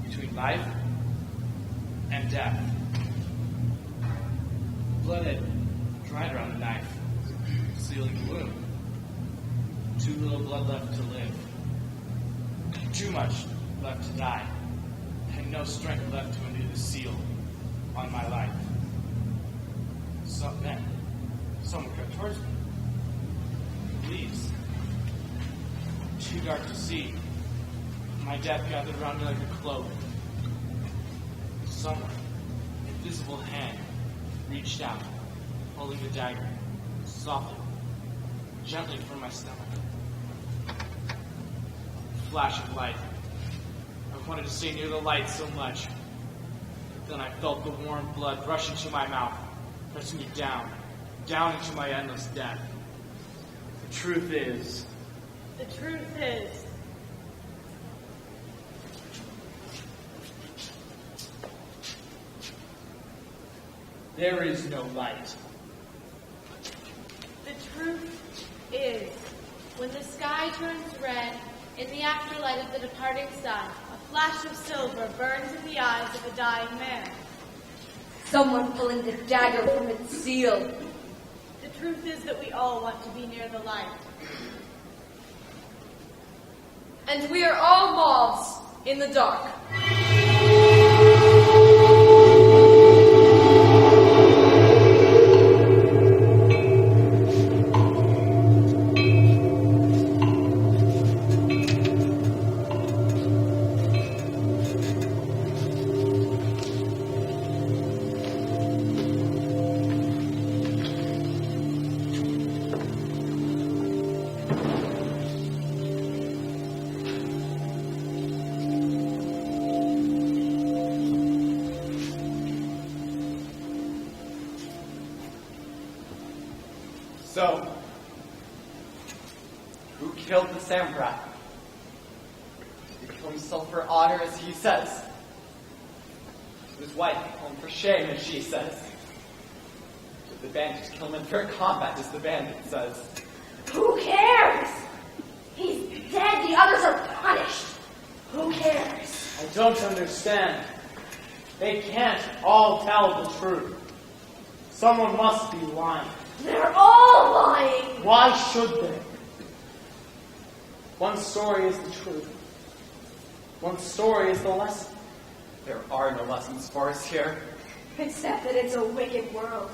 between life and death. Blood had dried around the knife, sealing the wound. Too little blood left to live. Too much left to die. And no strength left to undo the seal on my life. So then, someone crept towards me. The leaves. Too dark to see. My death gathered around me like a cloak. Someone, invisible hand, reached out, holding the dagger, softly, gently from my stomach. A flash of light, a wanted to stay near the light so much. But then I felt the warm blood rush into my mouth, pressing me down into my endless death. The truth is... The truth is... there is no light. The truth is, when the sky turns red, in the afterlight of the departing sun, a flash of silver burns in the eyes of a dying man. Someone pulling the dagger from its seal. The truth is that we all want to be near the light. And we are all moths in the dark. So, who killed the samurai? Did he kill himself for honor, as he says? Did his wife kill him for shame, as she says? Did the bandit kill him in fair combat, as the bandit says? Who cares? He's dead. The others are punished. Who cares? I don't understand. They can't all tell the truth. Someone must be lying. They're all lying. Why should they? One story is the truth. One story is the lesson. There are no lessons for us here. Except that it's a wicked world.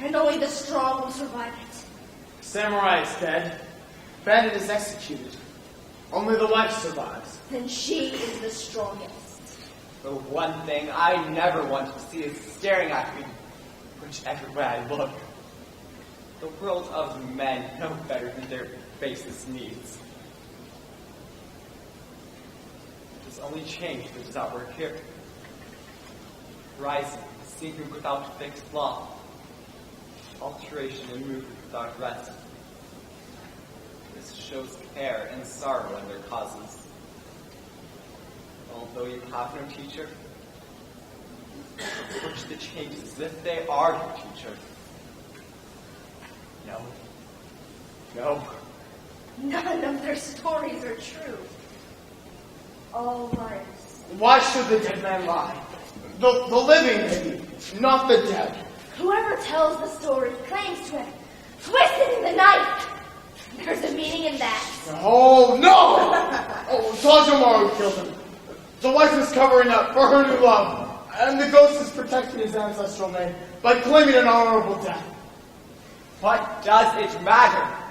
And only the strong will survive it. Samurai is dead. Bandit is executed. Only the wife survives. Then she is the strongest. The one thing I never want to see is staring at me, whichever way I look. The world of men know better than their basest needs. It is only change that is at work here. Rising, sinking without fixed law. Alteration and movement without rest. This shows care and sorrow in their causes. Although you have no teacher, approach the changes as if they are your teacher. No. No. None of their stories are true. All lies. Why should the dead man lie? The living, maybe, not the dead. Whoever tells the story claims to have twisted in the knife. There's a meaning in that. Oh, no! Oh, Tajomaru killed him. The wife is covering up for her new love, and the ghost is protecting his ancestral name by claiming an honorable death. What does it matter?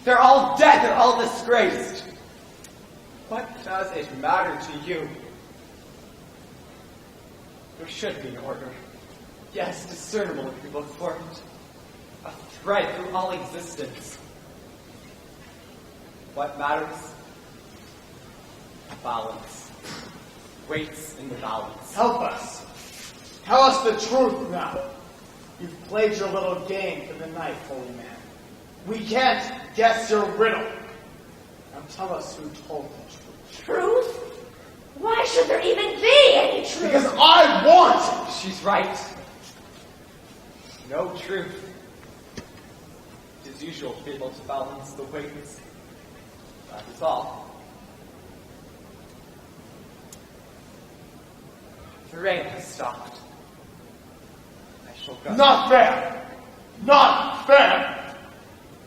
They're all dead. They're all disgraced. What does it matter to you? There should be an order. Yes, discernible if you look for it. A thread through all existence. What matters? Balance. Weights in the balance. Help us. Tell us the truth now. You've played your little game for the night, holy man. We can't guess your riddle. Now tell us who told the truth. Truth? Why should there even be any truth? Because I want it. She's right. No truth. It is usual to be able to balance the weights. That is all. The rain has stopped. I shall go. Not fair. Not fair.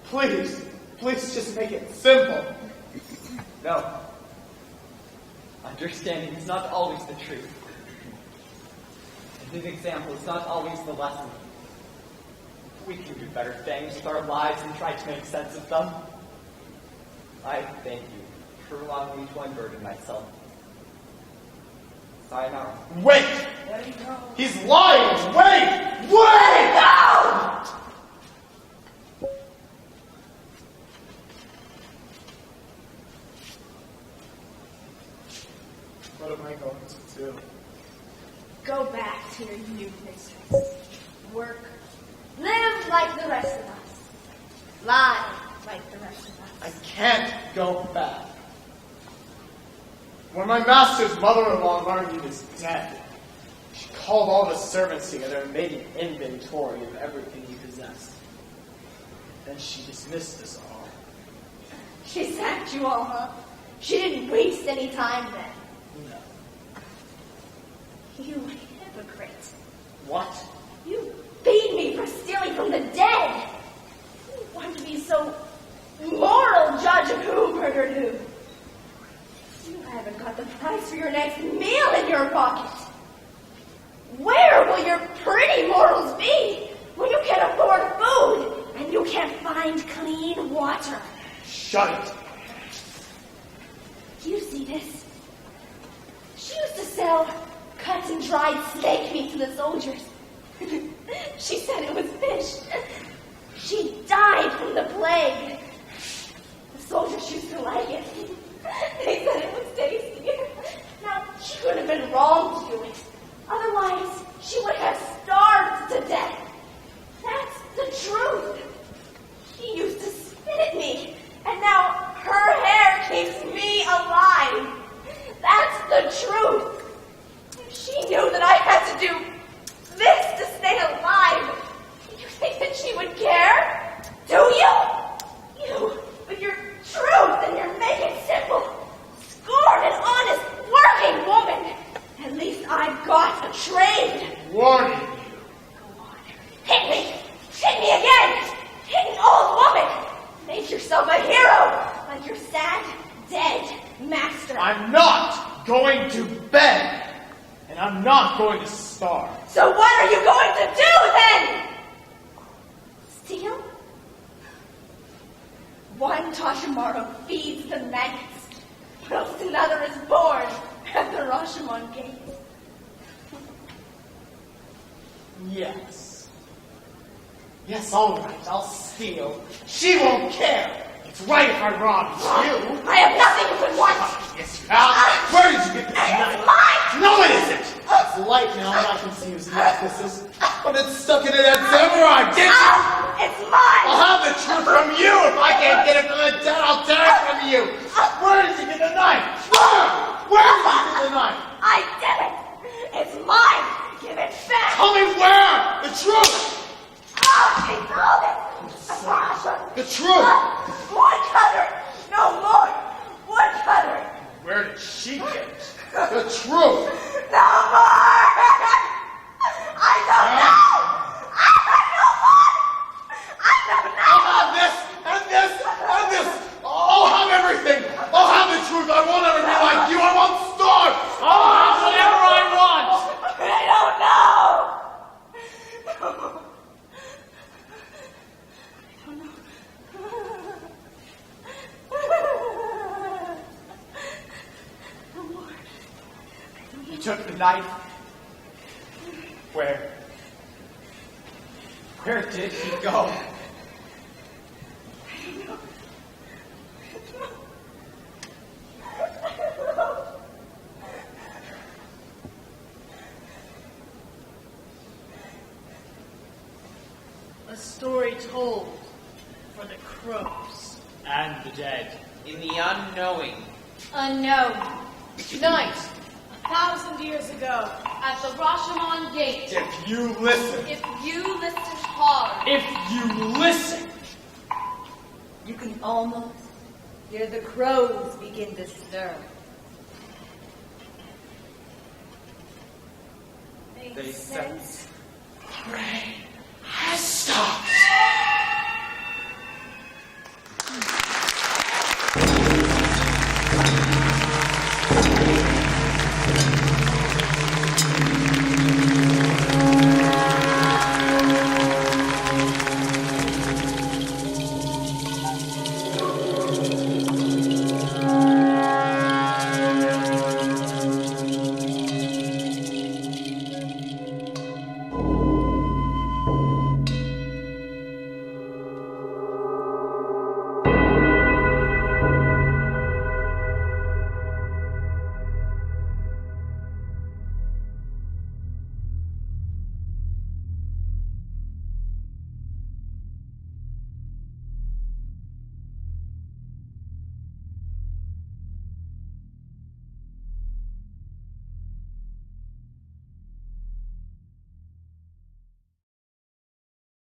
Please just make it simple. No. Understanding is not always the truth. And an example is not always the lesson. We can do better things with our lives and try to make sense of them. I thank you for allowing me to unburden myself. Sayonara. Wait! He's lying! Wait! Wait! No! What am I going to do? Go back to your new mistress. Work. Live like the rest of us. Lie like the rest of us. I can't go back. When my master's mother-in-law learned he was dead, she called all the servants together and made an inventory of everything he possessed. Then she dismissed us all. She sacked you all, huh? She didn't waste any time then. No. You hypocrite. What? You beat me for stealing from the dead. You want to be so moral judge of who murdered who. You haven't got the price for your next meal in your pocket. Where will your pretty morals be when you can't afford food and you can't find clean water? Shut it. Do you see this? She used to sell cut and dried snake meat to the soldiers. She said it was fish. She died from the plague. The soldiers used to like it. They said it was tasty. Now, she could have been wrong to do it. Otherwise, she would have starved to death. That's the truth. She used to spit at me, and now her hair keeps me alive. That's the truth. If she knew that I had to do this to stay alive, you think that she would care? Do you? You, with your truth and your make it simple, scorn an honest working woman. At least I've got a trade. Warning you. Go on. Hit me. Hit me again. Hit an old woman. Make yourself a hero like your sad, dead master. I'm not going to beg, and I'm not going to starve. So what are you going to do then? Steal? One Toshimaro feeds the maggots, whilst another is born at the Roshomon gate. Yes. Yes, all right, I'll steal. She won't care. It's right if I rob you. I have nothing you could want. Yes, you have. Where did you get this knife? It's mine. No, it isn't. It's light now, and I can see whose knife this is. But it's stuck into that samurai, did you? It's mine. I'll have the truth from you. If I can't get it from the dead, I'll tear it from you. Where did you get the knife? Where did you get the knife? I did it. It's mine. Give it back. Tell me where. The truth. She told it. The truth. Woodcutter. No more. Woodcutter. Where did she get it? The truth. No more. I don't know. I don't know. I don't know. I'll have this, and this, and this. I'll have everything. I'll have the truth. I won't ever be like you. I won't starve. I'll have whatever I want. I don't know. You took the knife. Where? Where did he go? A story told for the crows and the dead. In the unknowing. Unknown. Tonight, 1,000 years ago, at the Roshomon gate. If you listen. If you listen hard. If you listen, You can almost hear the crows begin to stir. Makes They said- sense. the rain has stopped.